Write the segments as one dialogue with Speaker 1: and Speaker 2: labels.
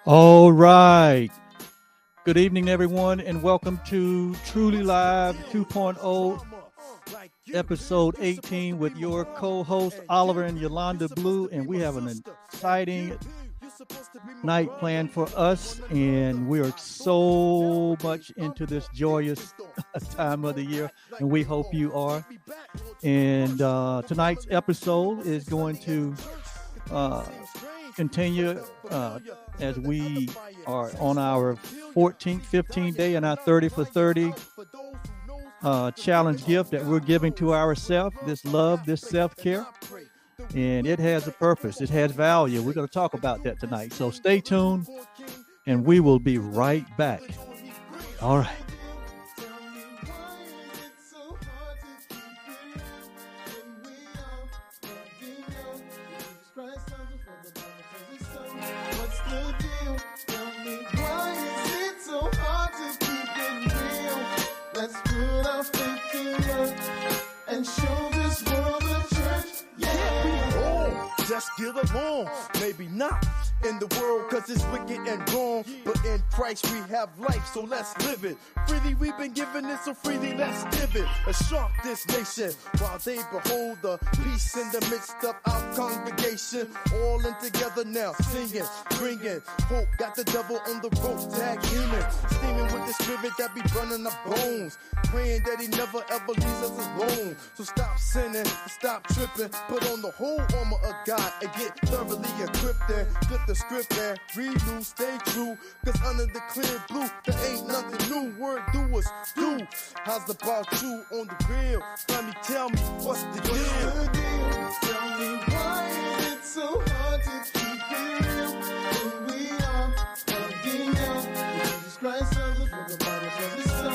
Speaker 1: All right. Good evening, everyone, and welcome to Truly Live 2.0, episode 18, with your co-host Oliver and Yolanda Blue. And we have an exciting night planned for us, and we are so much into this joyous time of the year, and we hope you are. And tonight's episode is going to continue as we are on our 14th, 15th day and our 30 for 30 challenge gift that we're giving to ourselves, this love, this self-care. And it has a purpose. It has value. We're going to talk about that tonight. So stay tuned, and we will be right back. All right.
Speaker 2: Just get along, maybe not in the world cause it's wicked and wrong, but in Christ we have life, so let's live it. Freely we've been given it, so freely let's give it a shot this nation, while they behold the peace in the midst of our congregation, all in together now, singing, bringing hope, got the devil on the rope, tag demon, steaming with the spirit that be burning our bones, praying that he never ever leaves us alone, so stop sinning, stop tripping, put on the whole armor of God, and get thoroughly equipped and flip the script and read new, stay true, cause under the clear blue, there ain't nothing new, word doers do. How's about you on the real? Tell me, what's the deal?
Speaker 3: Tell me why is it so hard to keep it real when we are plugging out Jesus Christ, for the Bible tells us so.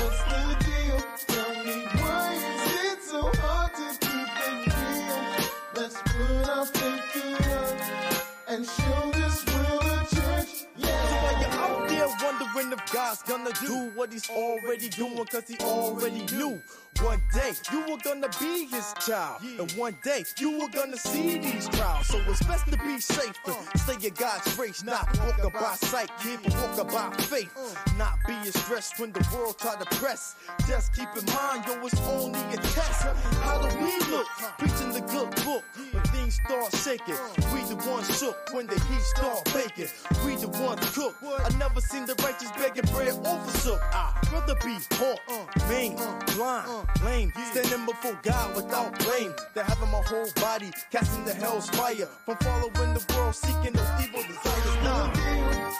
Speaker 3: What's the deal? Tell me why is it so hard to keep it real? Let's put our faith to work and show this world a church. Yeah.
Speaker 2: So while you're out there wondering if God's gonna do what he's already doing, cause he already knew. One day you were gonna be his child, and one day you were gonna see these trials. So it's best to be safe and stay in God's grace, not walking by sight, kid, but walking by faith. Not being stressed when the world try to press. Just keep in mind, yo, it's only a test. How do we look? Preaching the good book. When things start shaking, we the ones shook. When the heat start baking, we the ones cook. I never seen the righteous begging bread oversook. I'd rather be poor, mean, blind, lame, standing before God without blame, than having my whole body casting the hell's fire from following the world, seeking those evil desires. Nah.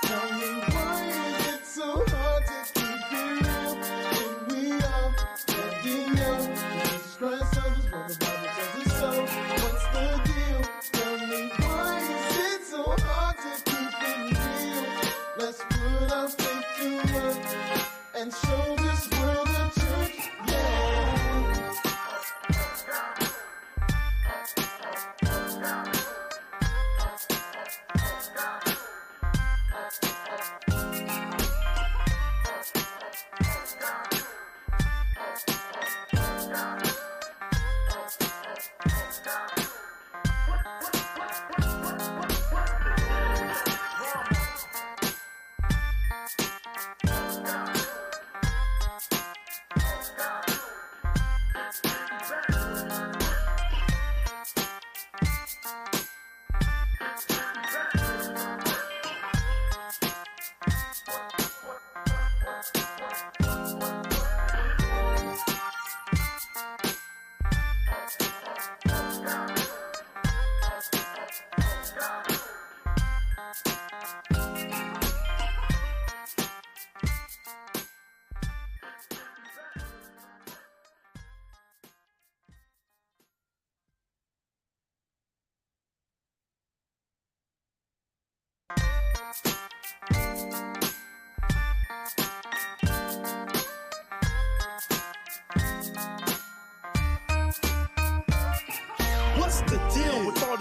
Speaker 3: Tell me why is it so hard to keep it real when we are plugging out Jesus Christ, for the Bible tells us so. What's the deal? Tell me why is it so hard to keep it real? Let's put our faith to work and show this world a church. Yeah.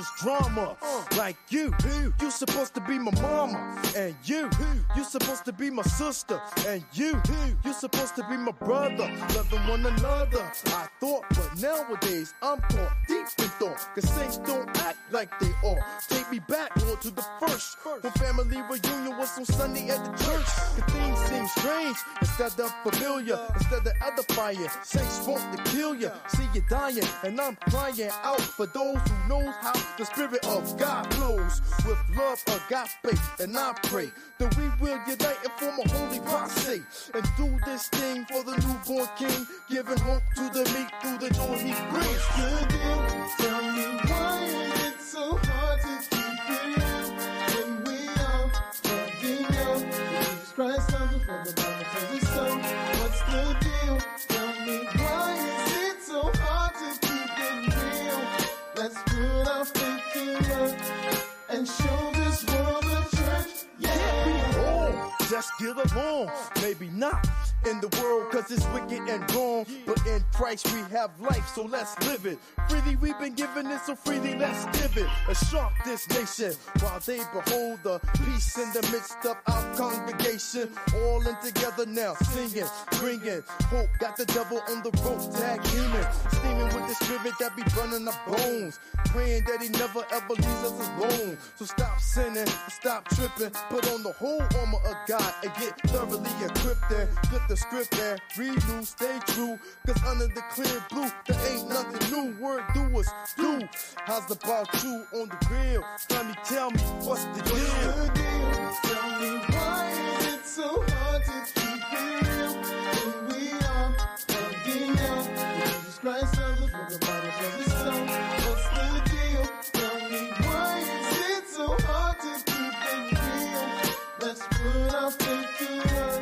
Speaker 2: this drama. Like you supposed to be my mama. And you supposed to be my sister. And you supposed to be my brother. Loving one another. I thought, but nowadays I'm caught deep in thought. Cause saints don't act like they are. Take me back, Lord, to the first. When family reunion was on Sunday at the church. Cause things seem strange instead of familiar. Instead of edifying, saints want to kill you. See you dying, and I'm crying out for those who knows how the Spirit of God flows. With love, agape, and I pray that we will unite and form a holy posse. And do this thing for the newborn king, giving hope to the meek through the door he brings.
Speaker 3: Good deal. Tell me why is it so hard to keep it real when we are fucking young? Jesus Christ loves us, for the Bible says it's so. What's the deal? Tell me why is it so hard to keep it real? Let's put our faith to work and show this world the church.
Speaker 2: Can't be
Speaker 3: Yeah.
Speaker 2: wrong, just get along. Maybe not in the world cause it's wicked and wrong, but in Christ we have life, so let's live it. Freely we've been given it, so freely let's give it. A shock this nation while they behold the peace in the midst of our congregation. All in together now, singing, bringing hope. Got the devil on the rope, tag teaming, steaming with the Spirit that be burning our bones. Praying that he never ever leaves us alone. So stop sinning, stop tripping, put on the whole armor of God and get thoroughly equipped and flip the script and read new, stay true. Cause under the clear blue, there ain't nothing new. Word doers do. How's about you on the real? Family, tell me what's the deal?
Speaker 3: Good deal. Tell me why is it so hard to keep it real when we are fucking young? Jesus Christ loves us, for the Bible says it's so. What's the deal? Tell me why is it so hard to keep it real? Let's put our faith to work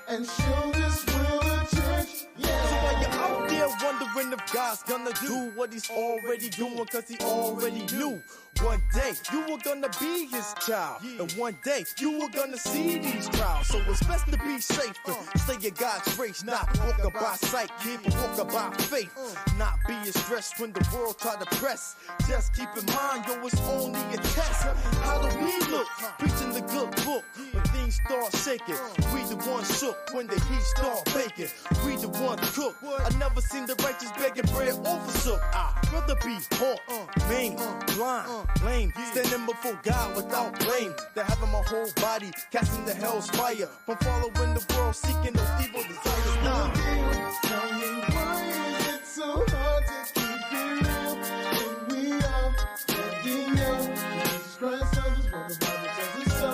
Speaker 3: and show this world the church.
Speaker 2: So
Speaker 3: Yeah.
Speaker 2: while you're out there wondering if God's gonna do what he's already doing, cause he already knew. One day you were gonna be his child, and one day you were gonna see these trials. So it's best to be safe and stay in God's race, not walking by sight, kid, but walking by faith. Not being stressed when the world try to press. Just keep in mind, yo, it's only a test. How do we look? Preaching the good book. When things start shaking, we the ones shook. When the heat start baking, we the one cook. I never seen the righteous begging bread off a sook. I'd rather be poor, mean, blind, lame, standing before God without blame, than having my whole body casting the hell's fire from following the world, seeking those evil desires. Nah.
Speaker 3: Tell me why is it so hard to keep it real when we are fucking young? Jesus Christ loves us, for the Bible says it's so.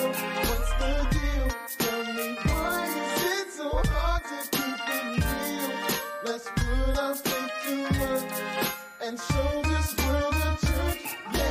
Speaker 3: What's the deal? Tell me why is it so hard to keep it real? Let's put our faith to work and show this world the church. Yeah.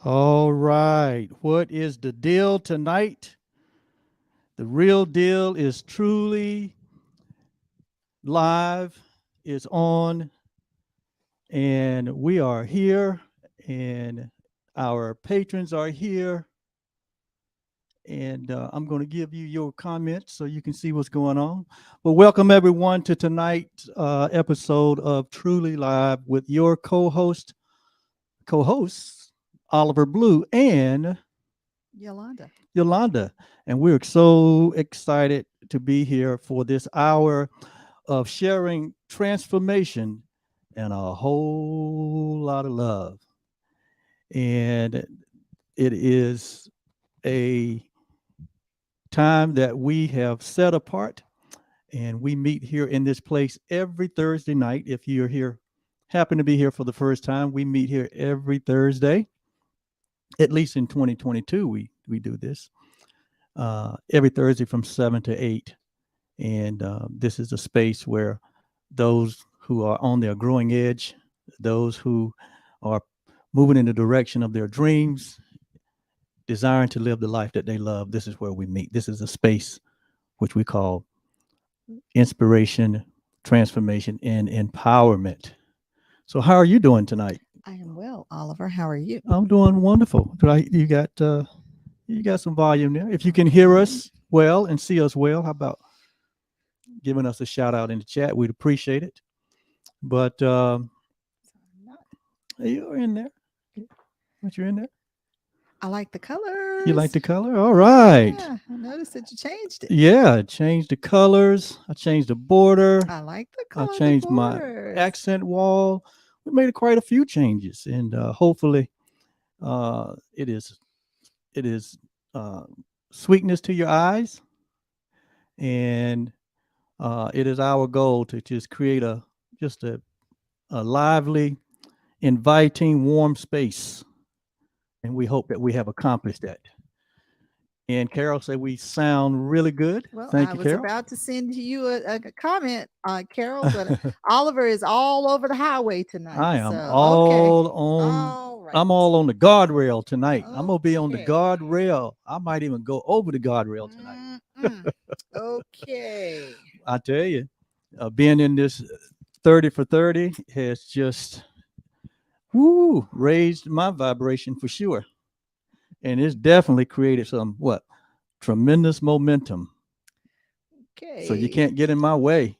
Speaker 1: All right. What is the deal tonight? The real deal is truly live, is on, and we are here, and our patrons are here. And I'm going to give you your comments so you can see what's going on. But welcome everyone to tonight's episode of Truly Live with your co-hosts, Oliver Blue and Yolanda. And we're so excited to be here for this hour of sharing transformation and a whole lot of love. And it is a time that we have set apart, And we meet here in this place every Thursday night. If you're here, happen to be here for the first time, we meet here every Thursday. At least in 2022, we do this every Thursday from 7 to 8. And this is a space where those who are on their growing edge, those who are moving in the direction of their dreams, desiring to live the life that they love, this is where we meet. This is a space which we call inspiration, transformation, and empowerment. So how are you doing tonight?
Speaker 4: I am well, Oliver. How are you?
Speaker 1: I'm doing wonderful. Right, you got some volume there. If you can hear us well and see us well, how about giving us a shout out in the chat? We'd appreciate it. But you're in there. What, you're in there?
Speaker 4: I like the colors.
Speaker 1: You like the color? All right.
Speaker 4: Yeah, I noticed that you changed it.
Speaker 1: Yeah, I changed the colors. I changed the border.
Speaker 4: I like the color.
Speaker 1: I changed my accent wall. We made quite a few changes, and hopefully, it is sweetness to your eyes, and it is our goal to just create a lively, inviting, warm space, and we hope that we have accomplished that. And Carol said we sound really good.
Speaker 4: Well,
Speaker 1: Thank
Speaker 4: I
Speaker 1: you,
Speaker 4: was
Speaker 1: Carol.
Speaker 4: about to send you a comment, Carol, but Oliver is all over the highway tonight.
Speaker 1: I am
Speaker 4: so,
Speaker 1: all
Speaker 4: okay.
Speaker 1: on.
Speaker 4: All right.
Speaker 1: I'm all on the guardrail tonight. I'm gonna be on the
Speaker 4: Okay.
Speaker 1: guardrail. I might even go over the guardrail tonight.
Speaker 4: Mm-mm. Okay.
Speaker 1: I tell you, being in this 30 for 30 has just raised my vibration for sure. And it's definitely created some tremendous momentum.
Speaker 4: Okay.
Speaker 1: So you can't get in my way.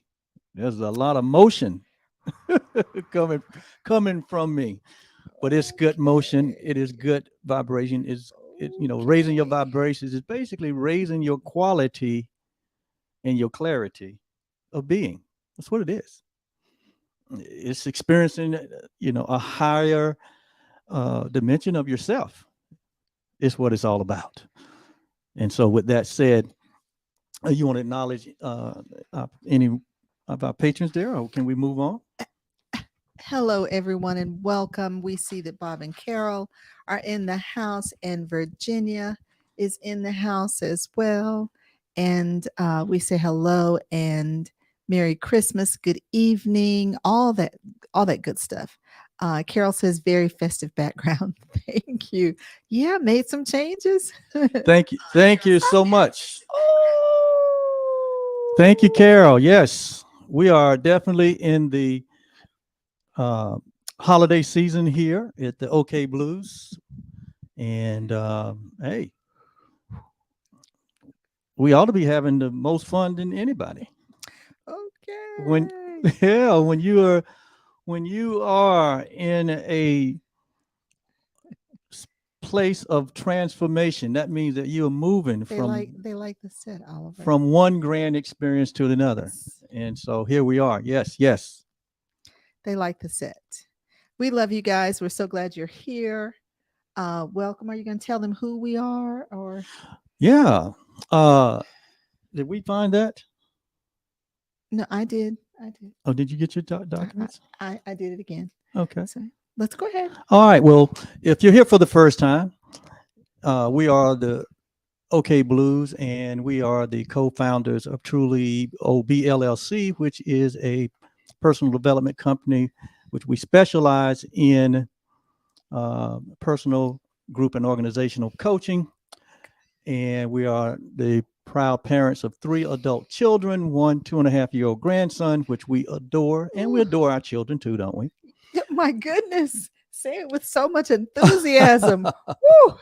Speaker 1: There's a lot of motion coming from me. But it's good motion. It is good vibration. Raising your vibrations is basically raising your quality and your clarity of being. That's what it is. It's experiencing, a higher dimension of yourself. It's what it's all about. And so with that said, you want to acknowledge any of our patrons there, or can we move on?
Speaker 4: Hello, everyone, and welcome. We see that Bob and Carol are in the house, and Virginia is in the house as well. And we say hello and Merry Christmas, good evening, all that good stuff. Carol says very festive background. Thank you. Yeah, made some changes.
Speaker 1: Thank you so much. Thank you, Carol. Yes, we are definitely in the holiday season here at the OK Blues, and hey, we ought to be having the most fun than anybody.
Speaker 4: Okay.
Speaker 1: When you are in a place of transformation, that means that you're moving
Speaker 4: they like the set, Oliver.
Speaker 1: from one grand experience to another. And so here we are. Yes.
Speaker 4: They like the set. We love you guys. We're so glad you're here. Welcome. Are you going to tell them who we are, or?
Speaker 1: Yeah. Did we find that?
Speaker 4: No, I did.
Speaker 1: Oh, did you get your documents?
Speaker 4: I did it again.
Speaker 1: Okay.
Speaker 4: So let's go ahead.
Speaker 1: All right. Well, if you're here for the first time, we are the OK Blues, and we are the co-founders of Truly OB LLC, which is a personal development company, which we specialize in personal, group, and organizational coaching. And we are the proud parents of 3 adult children, 1 2.5-year-old grandson, which we adore. And we adore our children too, don't we?
Speaker 4: My goodness. Say it with so much enthusiasm. Woo!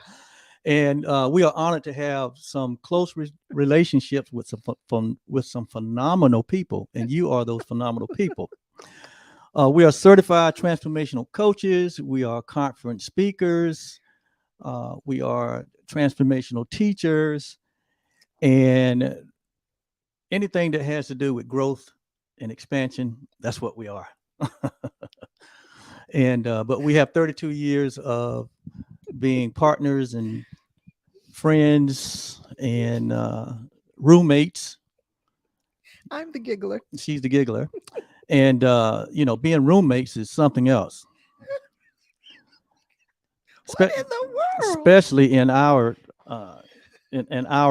Speaker 1: And we are honored to have some close relationships with some phenomenal people. And you are those phenomenal people. We are certified transformational coaches. We are conference speakers. We are transformational teachers. And anything that has to do with growth and expansion, that's what we are. And but we have 32 years of being partners and friends and roommates.
Speaker 4: I'm the giggler.
Speaker 1: She's the giggler. And, being roommates is something else,
Speaker 4: What in the world?
Speaker 1: especially in our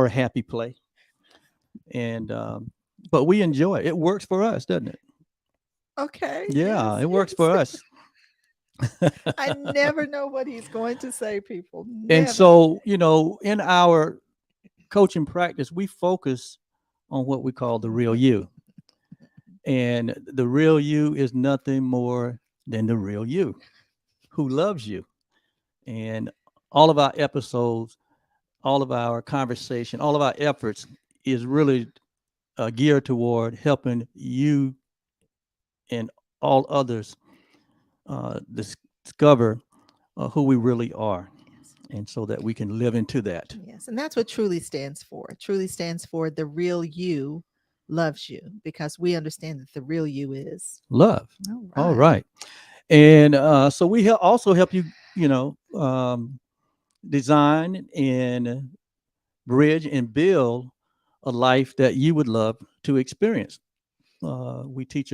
Speaker 1: happy play. And, but we enjoy it. It works for us, doesn't it?
Speaker 4: Okay.
Speaker 1: Yeah,
Speaker 4: yes,
Speaker 1: it works
Speaker 4: yes.
Speaker 1: for us.
Speaker 4: I never know what he's going to say, people.
Speaker 1: And
Speaker 4: Never.
Speaker 1: so, in our coaching practice, we focus on what we call the real you. And the real you is nothing more than the real you who loves you. And all of our episodes, all of our conversation, all of our efforts is really geared toward helping you and all others discover who we really are. And so that we can live into that.
Speaker 4: Yes, and that's what truly stands for. Truly stands for the real you loves you, because we understand that the real you is
Speaker 1: Love.
Speaker 4: all
Speaker 1: All right. And so we also help you, design and bridge and build a life that you would love to experience. We teach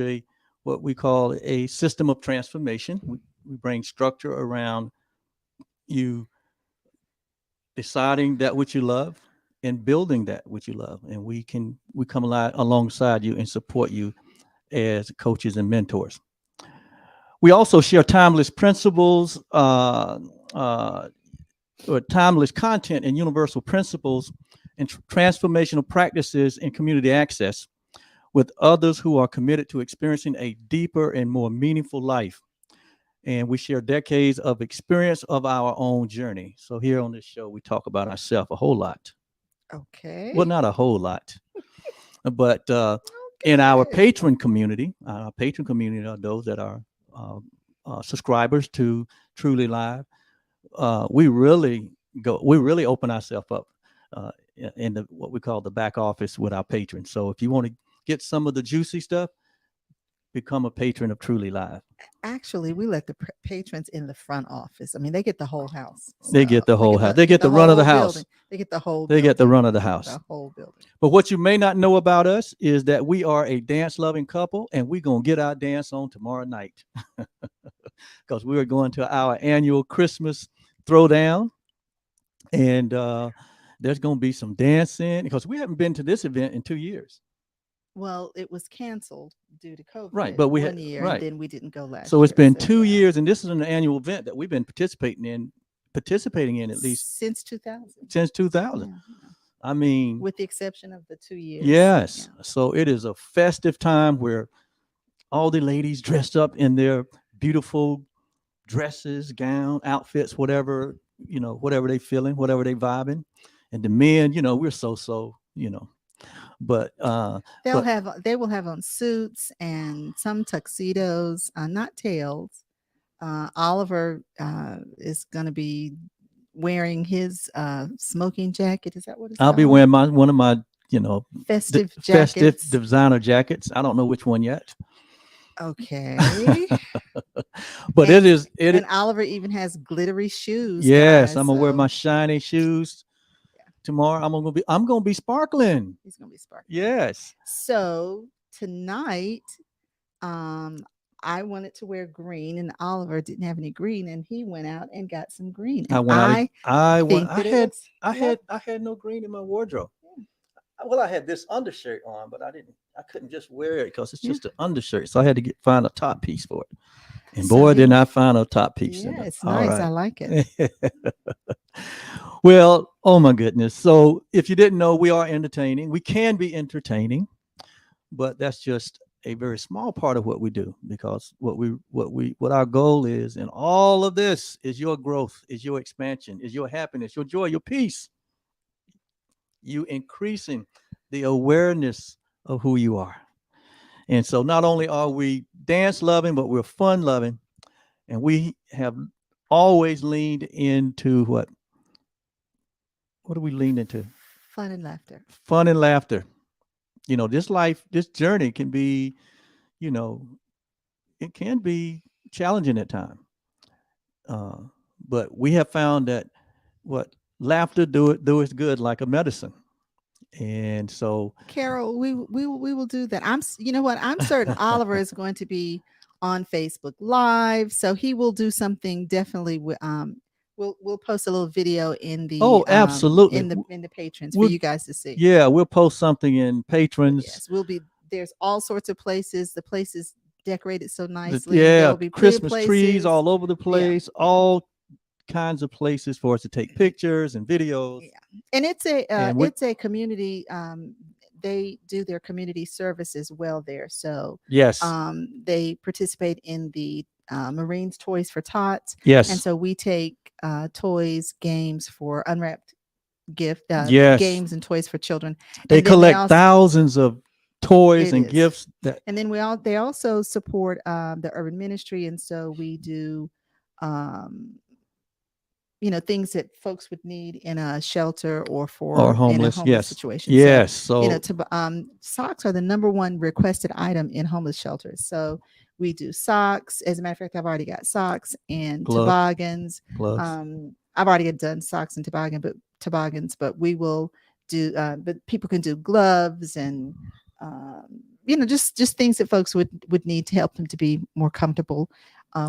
Speaker 1: what we call a system of transformation. We bring structure around you deciding that which you love and building that which you love. And we come alongside you and support you as coaches and mentors. We also share timeless principles, or timeless content and universal principles and transformational practices in community access with others who are committed to experiencing a deeper and more meaningful life. And we share decades of experience of our own journey. So here on this show, we talk about ourselves a whole lot.
Speaker 4: Okay.
Speaker 1: Well, not a whole lot, but in our patron community are those that are subscribers to Truly Live. We really open ourselves up in what we call the back office with our patrons. So if you want to get some of the juicy stuff, become a patron of Truly Live.
Speaker 4: Actually, we let the patrons in the front office. I mean, they get the whole house.
Speaker 1: They get the whole house. They get the run of the house.
Speaker 4: Building. They get the whole.
Speaker 1: They get the run of the house.
Speaker 4: The whole building.
Speaker 1: But what you may not know about us is that we are a dance-loving couple, and we're gonna get our dance on tomorrow night, because we are going to our annual Christmas throwdown, and there's gonna be some dancing because we haven't been to this event in 2 years.
Speaker 4: Well, it was canceled due to COVID.
Speaker 1: Right, but we had
Speaker 4: year,
Speaker 1: right.
Speaker 4: And then we didn't go last.
Speaker 1: So it's
Speaker 4: year,
Speaker 1: been 2 years, and this is an annual event that we've been participating in at least
Speaker 4: since 2000.
Speaker 1: Since 2000.
Speaker 4: Yeah.
Speaker 1: I mean,
Speaker 4: with the exception of the 2 years.
Speaker 1: Yes. Yeah. So it is a festive time where all the ladies dressed up in their beautiful dresses, gown, outfits, whatever they feeling, whatever they vibing, and the men, we're so. But
Speaker 4: they will have on suits and some tuxedos, not tails. Oliver is going to be wearing his smoking jacket. Is that what it's
Speaker 1: I'll
Speaker 4: called?
Speaker 1: be wearing one of my
Speaker 4: festive
Speaker 1: designer jackets. I don't know which one yet.
Speaker 4: Okay.
Speaker 1: But
Speaker 4: and Oliver even has glittery shoes.
Speaker 1: Yes, I'm gonna wear my shiny shoes. Tomorrow I'm gonna be sparkling.
Speaker 4: He's gonna be sparkling.
Speaker 1: Yes.
Speaker 4: So tonight, I wanted to wear green, and Oliver didn't have any green, and he went out and got some green. I had no green in my wardrobe. Yeah.
Speaker 1: Well, I had this undershirt on, but I couldn't just wear it because it's just an undershirt. So I had to find a top piece for it. And boy, didn't I find a top piece.
Speaker 4: Yeah, it's nice. Right. I like it.
Speaker 1: Well, oh my goodness. So if you didn't know, we are entertaining. We can be entertaining, but that's just a very small part of what we do, because what our goal is in all of this is your growth, is your expansion, is your happiness, your joy, your peace. You increasing the awareness of who you are. And so not only are we dance loving, but we're fun loving. And we have always leaned into what do we lean into?
Speaker 4: Fun and laughter.
Speaker 1: Fun and laughter. This journey can be, it can be challenging at times. But we have found that laughter do is good like a medicine. And so,
Speaker 4: Carol, we will do that. You know what? I'm certain Oliver is going to be on Facebook Live, so he will do something definitely. We'll post a little video in the
Speaker 1: absolutely.
Speaker 4: in the patrons for
Speaker 1: We'll-
Speaker 4: you guys to see.
Speaker 1: Yeah, we'll post something in patrons.
Speaker 4: Yes, we'll be there's all sorts of places. The place is decorated so nicely.
Speaker 1: Yeah,
Speaker 4: There'll be plenty of
Speaker 1: Christmas trees
Speaker 4: places.
Speaker 1: all over the place,
Speaker 4: yeah.
Speaker 1: all kinds of places for us to take pictures and videos.
Speaker 4: Yeah. And
Speaker 1: And we-
Speaker 4: it's a community. They do their community service as well there. So
Speaker 1: Yes,
Speaker 4: they participate in the Marines Toys for Tots.
Speaker 1: yes,
Speaker 4: And so we take toys, games for unwrapped gift,
Speaker 1: Yes.
Speaker 4: games and toys for children.
Speaker 1: they
Speaker 4: and then
Speaker 1: collect
Speaker 4: also-
Speaker 1: thousands of toys
Speaker 4: It
Speaker 1: and
Speaker 4: is.
Speaker 1: gifts. That
Speaker 4: And then they also support the urban ministry, and so we do things that folks would need in a shelter or
Speaker 1: Or homeless,
Speaker 4: in a
Speaker 1: yes.
Speaker 4: situation.
Speaker 1: Yes,
Speaker 4: So,
Speaker 1: so
Speaker 4: socks are the number one requested item in homeless shelters. So we do socks. As a matter of fact, I've already got socks and
Speaker 1: Gloves.
Speaker 4: toboggans.
Speaker 1: gloves.
Speaker 4: I've already done socks and toboggans, but we will do. But people can do gloves and just things that folks would need to help them to be more comfortable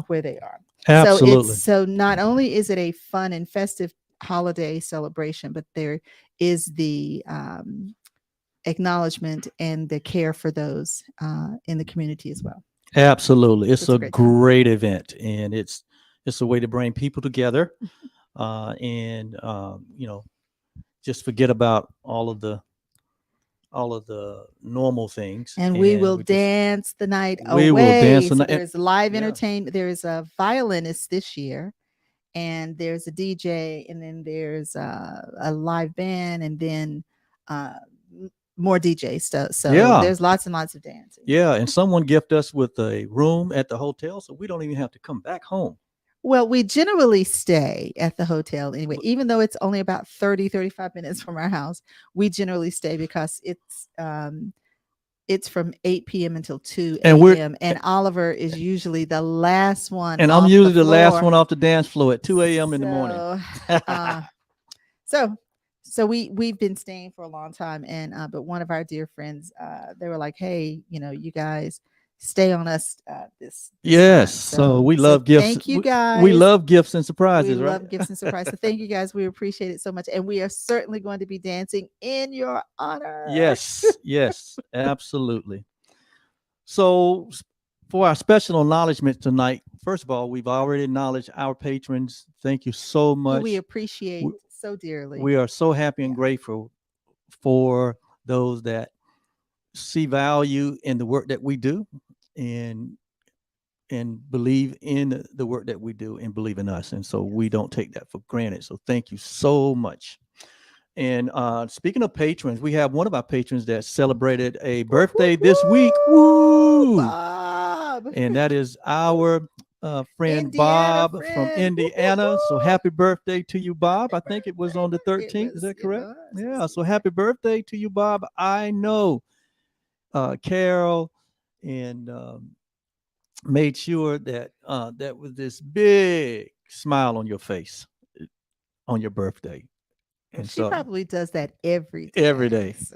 Speaker 4: where they are.
Speaker 1: Absolutely.
Speaker 4: So not only is it a fun and festive holiday celebration, but there is the acknowledgement and the care for those in the community as well.
Speaker 1: Absolutely. It's
Speaker 4: It's a
Speaker 1: a
Speaker 4: great time.
Speaker 1: great event, and it's a way to bring people together, and just forget about all of the normal things.
Speaker 4: And we will
Speaker 1: just-
Speaker 4: dance the night
Speaker 1: We
Speaker 4: away.
Speaker 1: will dance the
Speaker 4: So
Speaker 1: night-
Speaker 4: there's live
Speaker 1: yeah.
Speaker 4: entertainment. There's a violinist this year, and there's a DJ, and then there's a live band, and then more DJ stuff. So
Speaker 1: Yeah.
Speaker 4: there's lots and lots of dancing.
Speaker 1: Yeah, and someone gifted us with a room at the hotel, so we don't even have to come back home.
Speaker 4: Well, we generally stay at the hotel anyway, even though it's only about 35 minutes from our house. We generally stay because it's from 8 p.m. until 2
Speaker 1: And we're-
Speaker 4: a.m. And Oliver is usually the last one.
Speaker 1: And I'm
Speaker 4: off
Speaker 1: usually the last
Speaker 4: floor.
Speaker 1: one off the dance floor at 2 a.m. in the morning.
Speaker 4: So we've been staying for a long time, and but one of our dear friends, they were like, "Hey, you guys stay on us this
Speaker 1: Yes,
Speaker 4: time."
Speaker 1: so we love gifts.
Speaker 4: Thank you guys.
Speaker 1: We love gifts and surprises,
Speaker 4: We
Speaker 1: right?
Speaker 4: love gifts and surprises. So thank you guys. We appreciate it so much, and we are certainly going to be dancing in your honor.
Speaker 1: Yes, yes, absolutely. So, for our special acknowledgement tonight, first of all, we've already acknowledged our patrons. Thank you so
Speaker 4: Who
Speaker 1: much.
Speaker 4: we appreciate so dearly.
Speaker 1: We are so happy and grateful for those that see value in the work that we do and believe in the work that we do and believe in us. And so we don't take that for granted. So thank you so much. And speaking of patrons, we have one of our patrons that celebrated a birthday this week. Woo!
Speaker 4: Bob.
Speaker 1: And that is our friend
Speaker 4: Indiana
Speaker 1: Bob from
Speaker 4: friend.
Speaker 1: Indiana. So
Speaker 4: Woo-hoo-hoo.
Speaker 1: happy birthday to you, Bob. I think it was on the
Speaker 4: It
Speaker 1: 13th. Is
Speaker 4: was-
Speaker 1: that
Speaker 4: it
Speaker 1: correct?
Speaker 4: was.
Speaker 1: Yeah. So happy birthday to you, Bob. I know Carol and made sure that that was this big smile on your face on your birthday. And
Speaker 4: She probably does that every day.
Speaker 1: every day.
Speaker 4: So,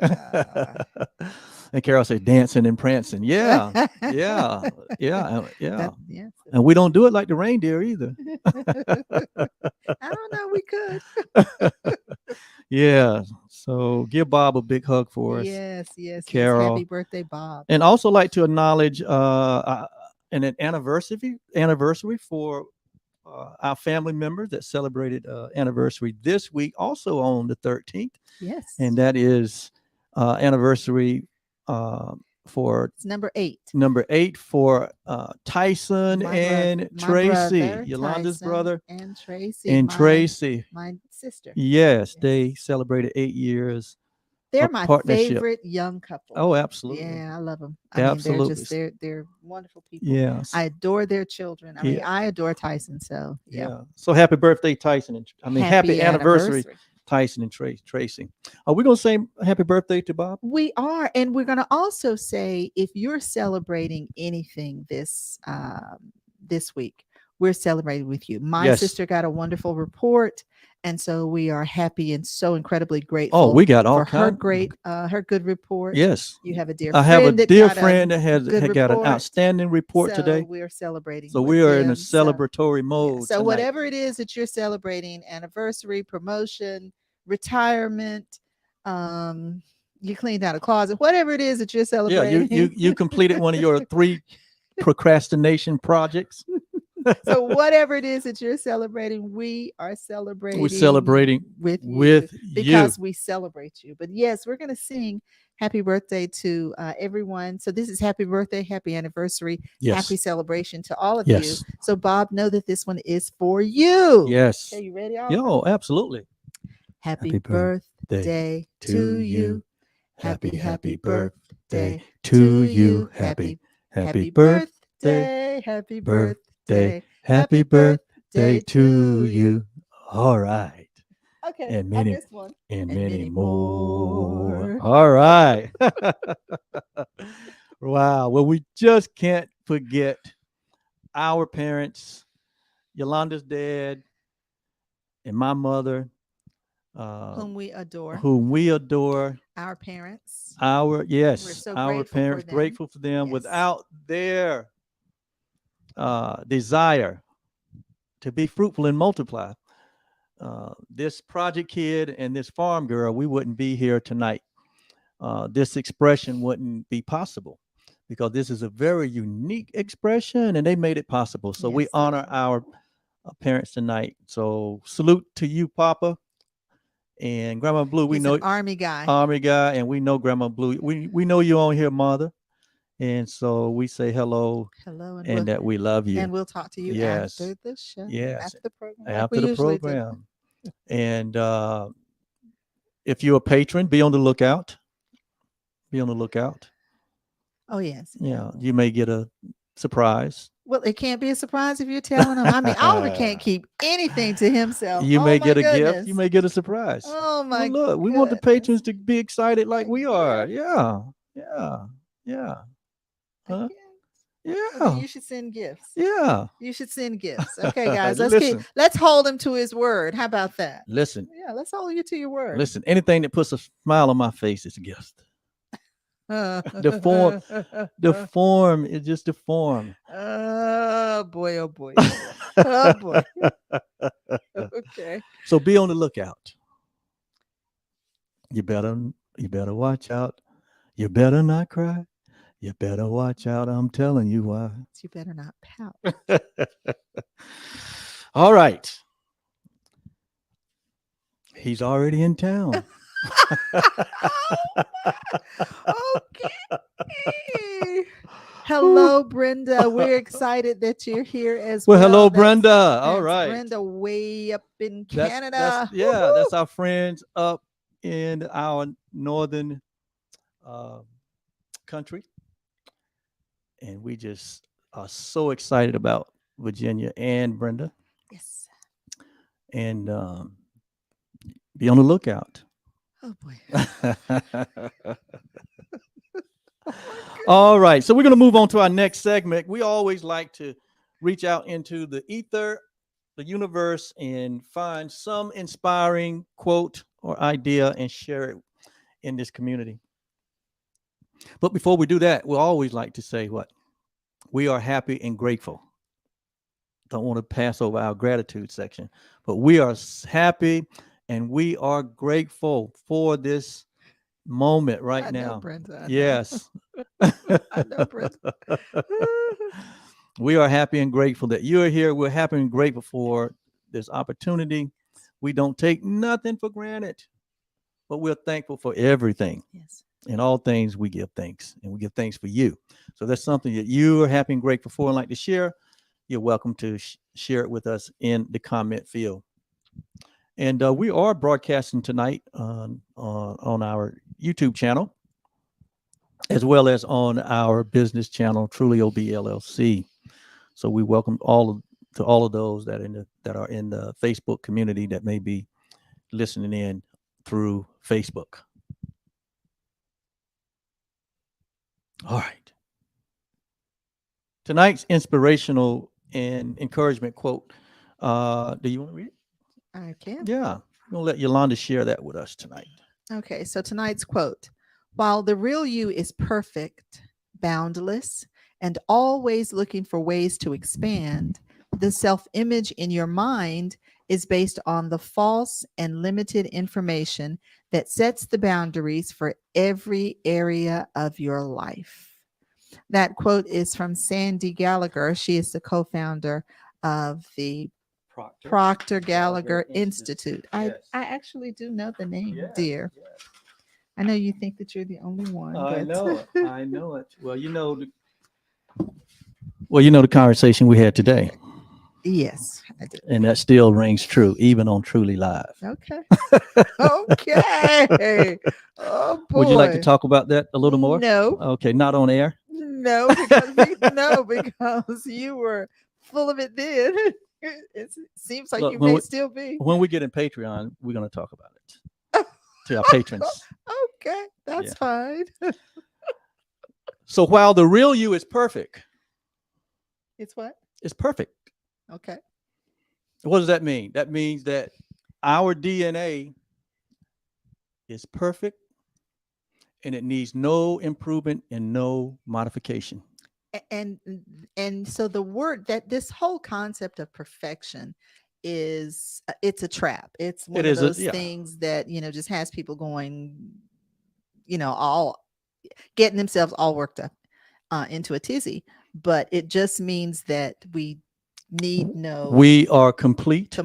Speaker 1: And Carol said dancing and prancing. Yeah. Yeah. Yeah. Yeah.
Speaker 4: yes.
Speaker 1: And we don't do it like the reindeer either.
Speaker 4: I don't know. We could.
Speaker 1: Yeah. So give Bob a big hug for us.
Speaker 4: Yes, yes.
Speaker 1: Carol.
Speaker 4: Happy birthday, Bob.
Speaker 1: And also like to acknowledge an anniversary for our family members that celebrated anniversary this week, also on the 13th.
Speaker 4: Yes.
Speaker 1: And that is anniversary for
Speaker 4: It's number 8.
Speaker 1: number 8 for Tyson
Speaker 4: My
Speaker 1: and
Speaker 4: my
Speaker 1: Tracy,
Speaker 4: brother,
Speaker 1: Yolanda's
Speaker 4: Tyson,
Speaker 1: brother,
Speaker 4: and Tracy.
Speaker 1: and Tracy.
Speaker 4: My sister.
Speaker 1: Yes,
Speaker 4: Yes.
Speaker 1: they celebrated 8 years.
Speaker 4: They're
Speaker 1: a
Speaker 4: my
Speaker 1: partnership.
Speaker 4: favorite young couple.
Speaker 1: Oh, absolutely.
Speaker 4: yeah, I love them.
Speaker 1: Absolutely.
Speaker 4: They're wonderful people.
Speaker 1: Yes.
Speaker 4: I adore their children. I mean,
Speaker 1: Yeah.
Speaker 4: I adore Tyson. So
Speaker 1: yeah. So happy birthday, Tyson. And happy anniversary, Tyson and Tracy. Are we going to say happy birthday to Bob?
Speaker 4: We are, and we're going to also say if you're celebrating anything this week, we're celebrating with you. My
Speaker 1: Yes.
Speaker 4: sister got a wonderful report And so we are happy and so incredibly grateful.
Speaker 1: Oh, we got all
Speaker 4: for her
Speaker 1: kinds.
Speaker 4: her good report.
Speaker 1: Yes.
Speaker 4: You have a dear
Speaker 1: I
Speaker 4: friend
Speaker 1: have a
Speaker 4: that
Speaker 1: dear
Speaker 4: got
Speaker 1: friend
Speaker 4: a
Speaker 1: that has
Speaker 4: good
Speaker 1: got an
Speaker 4: report.
Speaker 1: outstanding report
Speaker 4: So
Speaker 1: today.
Speaker 4: we are celebrating.
Speaker 1: So
Speaker 4: with
Speaker 1: we are in a
Speaker 4: them. So,
Speaker 1: celebratory
Speaker 4: yeah.
Speaker 1: mode.
Speaker 4: So
Speaker 1: tonight.
Speaker 4: whatever it is that you're celebrating, anniversary, promotion, retirement, you cleaned out a closet, whatever it is that you're
Speaker 1: Yeah,
Speaker 4: celebrating.
Speaker 1: you completed one of your 3 procrastination projects.
Speaker 4: So whatever it is that you're celebrating, we are celebrating.
Speaker 1: We're celebrating
Speaker 4: with
Speaker 1: with
Speaker 4: you
Speaker 1: you.
Speaker 4: because we celebrate you. But yes, we're going to sing happy birthday to everyone. So this is happy birthday, happy anniversary,
Speaker 1: Yes.
Speaker 4: happy celebration to all of
Speaker 1: Yes.
Speaker 4: you. So Bob, know that this one is for you.
Speaker 1: Yes.
Speaker 4: Okay, you ready? Oliver?
Speaker 1: Yo, absolutely.
Speaker 4: Happy birthday to you. Happy birthday
Speaker 1: to you. Happy birthday.
Speaker 4: Happy
Speaker 1: Birthday. Happy birthday to you. All right.
Speaker 4: Okay,
Speaker 1: And
Speaker 4: I
Speaker 1: many
Speaker 4: missed one.
Speaker 1: and
Speaker 4: And
Speaker 1: many
Speaker 4: many
Speaker 1: more.
Speaker 4: more.
Speaker 1: All right. Wow. Well, we just can't forget our parents, Yolanda's dad, and my mother,
Speaker 4: Whom we adore.
Speaker 1: whom we adore.
Speaker 4: Our parents.
Speaker 1: Our
Speaker 4: We're so
Speaker 1: our
Speaker 4: grateful for
Speaker 1: parents,
Speaker 4: them.
Speaker 1: grateful for them.
Speaker 4: Yes.
Speaker 1: Without their desire to be fruitful and multiply, this project kid and this farm girl, we wouldn't be here tonight. This expression wouldn't be possible because this is a very unique expression and they made it possible. So we
Speaker 4: Yes.
Speaker 1: honor our parents tonight. So salute to you, Papa. And Grandma Blue, we
Speaker 4: He's
Speaker 1: know
Speaker 4: an Army guy.
Speaker 1: Army guy, and we know Grandma Blue. We know you on here, Mother, and so we say hello
Speaker 4: Hello, and,
Speaker 1: and
Speaker 4: we'll,
Speaker 1: that we love you.
Speaker 4: and we'll talk to you
Speaker 1: Yes.
Speaker 4: after the show.
Speaker 1: Yes.
Speaker 4: After the program. like
Speaker 1: After
Speaker 4: we
Speaker 1: the
Speaker 4: usually do.
Speaker 1: program, and if you're a patron, be on the lookout. Be on the lookout.
Speaker 4: Oh yes.
Speaker 1: Yeah, you may get a surprise.
Speaker 4: Well, it can't be a surprise if you're telling him. I mean, Oliver can't keep anything to himself.
Speaker 1: You
Speaker 4: Oh,
Speaker 1: may
Speaker 4: my
Speaker 1: get a gift.
Speaker 4: goodness.
Speaker 1: You may get a surprise.
Speaker 4: Oh
Speaker 1: Well,
Speaker 4: my!
Speaker 1: look, we want the
Speaker 4: goodness.
Speaker 1: patrons to be excited like
Speaker 4: A
Speaker 1: we are.
Speaker 4: gift.
Speaker 1: Yeah, yeah, yeah,
Speaker 4: A
Speaker 1: huh?
Speaker 4: gift.
Speaker 1: yeah,
Speaker 4: Okay, you should send gifts.
Speaker 1: yeah.
Speaker 4: You should send gifts. Okay, guys,
Speaker 1: Listen.
Speaker 4: let's hold him to his word. How about that?
Speaker 1: Listen,
Speaker 4: Yeah, let's hold you to your word.
Speaker 1: listen. Anything that puts a smile on my face is a gift. The form is just the form.
Speaker 4: Oh boy! Oh boy! Oh boy! Okay.
Speaker 1: So be on the lookout. You better watch out. You better not cry. You better watch out. I'm telling you why.
Speaker 4: You better not pout.
Speaker 1: All right. He's already in town.
Speaker 4: Okay. Hello, Brenda. We're excited that you're here as
Speaker 1: Well,
Speaker 4: well.
Speaker 1: hello,
Speaker 4: That's-
Speaker 1: Brenda. All
Speaker 4: that's
Speaker 1: right.
Speaker 4: Brenda, way up in
Speaker 1: That's-
Speaker 4: Canada.
Speaker 1: that's our friends up in our northern country. And we just are so excited about Virginia and Brenda.
Speaker 4: Yes.
Speaker 1: And be on the lookout.
Speaker 4: Oh boy.
Speaker 1: All right. So we're going to move on to our next segment. We always like to reach out into the ether, the universe, and find some inspiring quote or idea and share it in this community. But before we do that, we always like to say what? We are happy and grateful. Don't want to pass over our gratitude section, but we are happy and we are grateful for this moment right
Speaker 4: I know,
Speaker 1: now.
Speaker 4: Brenda, I know.
Speaker 1: Yes.
Speaker 4: I know, Brenda.
Speaker 1: We are happy and grateful that you're here. We're happy and grateful for this opportunity. We don't take nothing for granted, but we're thankful for everything.
Speaker 4: Yes.
Speaker 1: In all things, we give thanks, and we give thanks for you. So that's something that you are happy and grateful for and like to share. You're welcome to share it with us in the comment field. And we are broadcasting tonight on our YouTube channel, as well as on our business channel, Truly OB LLC. So we welcome all of those that are in the Facebook community that may be listening in through Facebook. All right. Tonight's inspirational and encouragement quote. Do you want to read it?
Speaker 4: I can.
Speaker 1: Yeah. I'm going to let Yolanda share that with us tonight.
Speaker 4: Okay, so tonight's quote: while the real you is perfect, boundless, and always looking for ways to expand, the self image in your mind is based on the false and limited information that sets the boundaries for every area of your life. That quote is from Sandy Gallagher. She is the co founder of the Proctor Gallagher Institute. I actually do know the name, dear. I know you think that you're the only one.
Speaker 1: I
Speaker 4: but
Speaker 1: know it. I know it. Well, the conversation we had today,
Speaker 4: Yes, I do.
Speaker 1: and that still rings true, even on Truly Live.
Speaker 4: Okay. Okay. Oh boy.
Speaker 1: Would you like to talk about that a little more?
Speaker 4: No.
Speaker 1: Okay, not on air.
Speaker 4: No, because you were full of it then. It seems like
Speaker 1: Look,
Speaker 4: you
Speaker 1: when
Speaker 4: may
Speaker 1: we-
Speaker 4: still be.
Speaker 1: When we get in Patreon, we're going to talk about it to our patrons.
Speaker 4: Okay, that's
Speaker 1: Yeah.
Speaker 4: fine.
Speaker 1: So while the real you is perfect,
Speaker 4: It's what?
Speaker 1: it's perfect.
Speaker 4: Okay.
Speaker 1: What does that mean? That means that our DNA is perfect and it needs no improvement and no modification.
Speaker 4: And so the word that this whole concept of perfection is it's a trap. It's one
Speaker 1: It
Speaker 4: of
Speaker 1: is
Speaker 4: those
Speaker 1: yeah.
Speaker 4: things that just has people going, all getting themselves all worked up into a tizzy. But it just means that we need no
Speaker 1: We are complete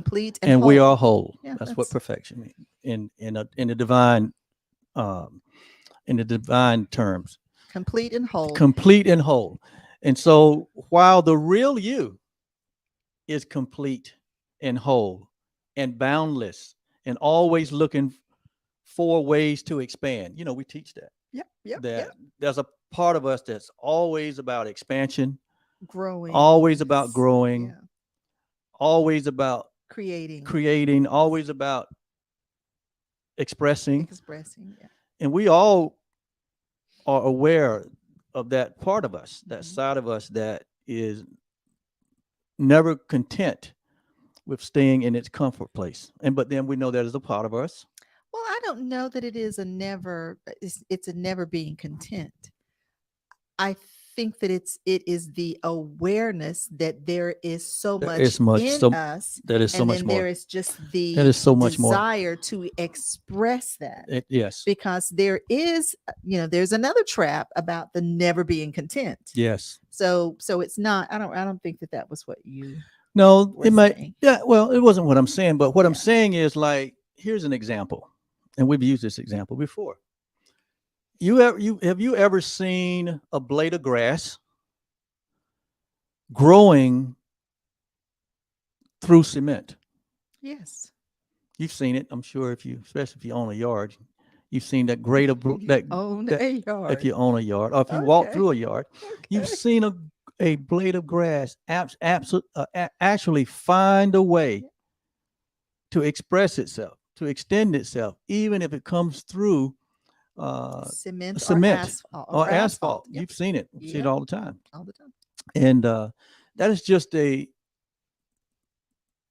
Speaker 4: and
Speaker 1: we
Speaker 4: whole.
Speaker 1: are whole.
Speaker 4: Yeah,
Speaker 1: that's what perfection means in the divine terms.
Speaker 4: complete and whole.
Speaker 1: Complete and whole. And so while the real you is complete and whole and boundless and always looking for ways to expand, we teach that.
Speaker 4: Yep.
Speaker 1: There's a part of us that's always about expansion,
Speaker 4: Growing.
Speaker 1: always about growing,
Speaker 4: Yeah.
Speaker 1: always about
Speaker 4: Creating.
Speaker 1: always about expressing.
Speaker 4: Yeah.
Speaker 1: And we all are aware of that part of us, that side of us that is never content with staying in its comfort place. But then we know that is a part of us.
Speaker 4: Well, I don't know that it is it's a never being content. I think that it is the awareness that there is so much in us.
Speaker 1: That is so much more.
Speaker 4: There is just the
Speaker 1: that is so much more
Speaker 4: desire to express that.
Speaker 1: Yes.
Speaker 4: Because there is, there's another trap about the never being content.
Speaker 1: Yes.
Speaker 4: So it's not. I don't think that was what you.
Speaker 1: No, it might.
Speaker 4: Saying.
Speaker 1: Yeah. Well, it wasn't what I'm saying, but what I'm saying is, like, here's an example, and we've used this example before. Have you ever seen a blade of grass growing through cement?
Speaker 4: Yes.
Speaker 1: You've seen it, I'm sure. Especially if you own a yard, you've seen that grade of that.
Speaker 4: A yard.
Speaker 1: If you own a yard, or if you walk through a yard, you've seen a blade of grass actually find a way to express itself, to extend itself, even if it comes through
Speaker 4: cement
Speaker 1: or asphalt.
Speaker 4: Yep.
Speaker 1: You've seen it. You see it all the time. And that is just a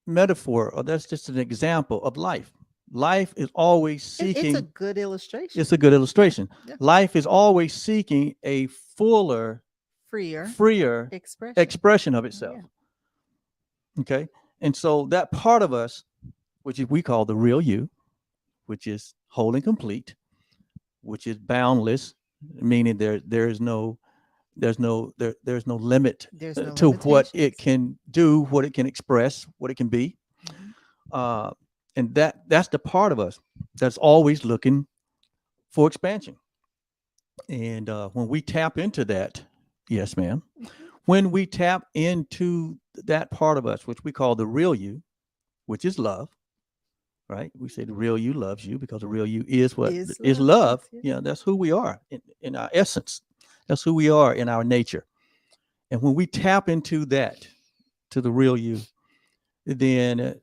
Speaker 1: metaphor, or that's just an example of life. Life is always seeking.
Speaker 4: It's a good illustration.
Speaker 1: It's a good illustration.
Speaker 4: Yeah.
Speaker 1: Life is always seeking a fuller, freer expression of itself. Yeah. Okay. And so that part of us, which we call the real you, which is whole and complete, which is boundless, meaning there's no limit to what it can do, what it can express, what it can be. Mm-hmm. And that's the part of us that's always looking for expansion. And when we tap into that, yes, ma'am, when we tap into that part of us, which we call the real you, which is love, right? We say the real you loves you because the real you is what is love. Yeah, that's who we are in our essence. That's who we are in our nature. And when we tap into that, to the real you, then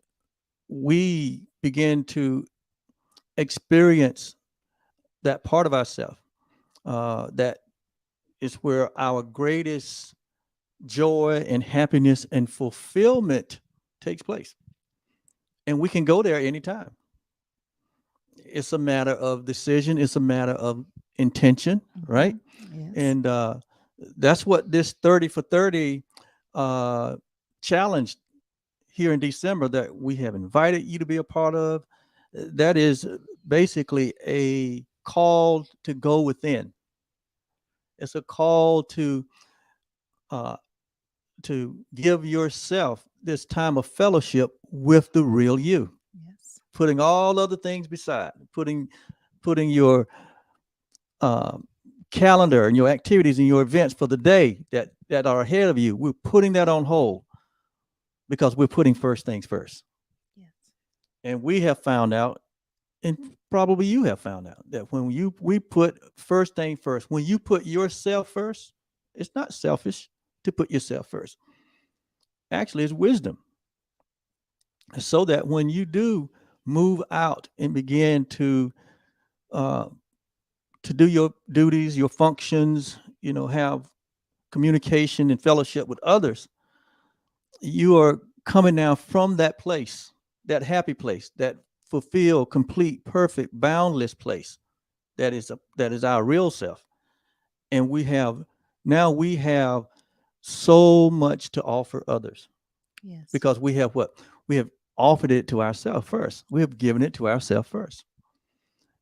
Speaker 1: we begin to experience that part of ourselves that is where our greatest joy and happiness and fulfillment takes place. and we can go there anytime. It's a matter of decision. It's a matter of intention, right?
Speaker 4: Yes.
Speaker 1: And that's what this 30 for 30 challenge here in December that we have invited you to be a part of. That is basically a call to go within. It's a call to give yourself this time of fellowship with the real you,
Speaker 4: Yes.
Speaker 1: putting all other things beside, putting your calendar and your activities and your events for the day that are ahead of you. We're putting that on hold because we're putting first things first.
Speaker 4: Yes.
Speaker 1: And we have found out, and probably you have found out, that when we put first thing first, when you put yourself first, it's not selfish to put yourself first. Actually, it's wisdom. So that when you do move out and begin to do your duties, your functions, have communication and fellowship with others, you are coming now from that place, that happy place, that fulfilled, complete, perfect, boundless place that is our real self. And we have so much to offer others.
Speaker 4: Yes.
Speaker 1: Because we have what? We have offered it to ourselves first. We have given it to ourselves first.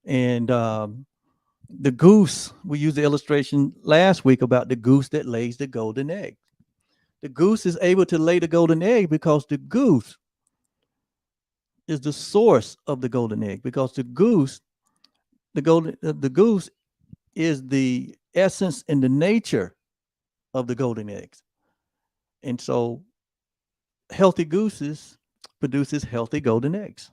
Speaker 1: And the goose, we used the illustration last week about the goose that lays the golden egg. The goose is able to lay the golden egg because the goose is the source of the golden egg, because the goose is the essence and the nature of the golden eggs. And so healthy gooses produces healthy golden eggs.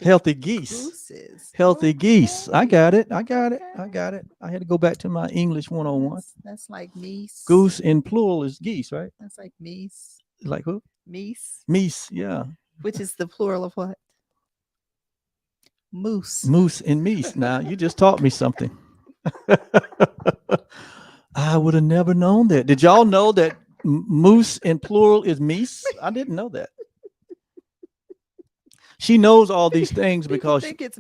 Speaker 1: Healthy geese.
Speaker 4: Gooses.
Speaker 1: Healthy geese. I
Speaker 4: Okay.
Speaker 1: got it. I had to go back to my English 101.
Speaker 4: That's like meese.
Speaker 1: Goose in plural is geese, right?
Speaker 4: That's like meese.
Speaker 1: Like who?
Speaker 4: Meese.
Speaker 1: Meese, yeah.
Speaker 4: Which is the plural of what? Moose.
Speaker 1: Moose and meese. Now, you just taught me something. I would have never known that. Did y'all know that moose in plural is meese? I didn't know that. She knows all these things
Speaker 4: People
Speaker 1: because
Speaker 4: think it's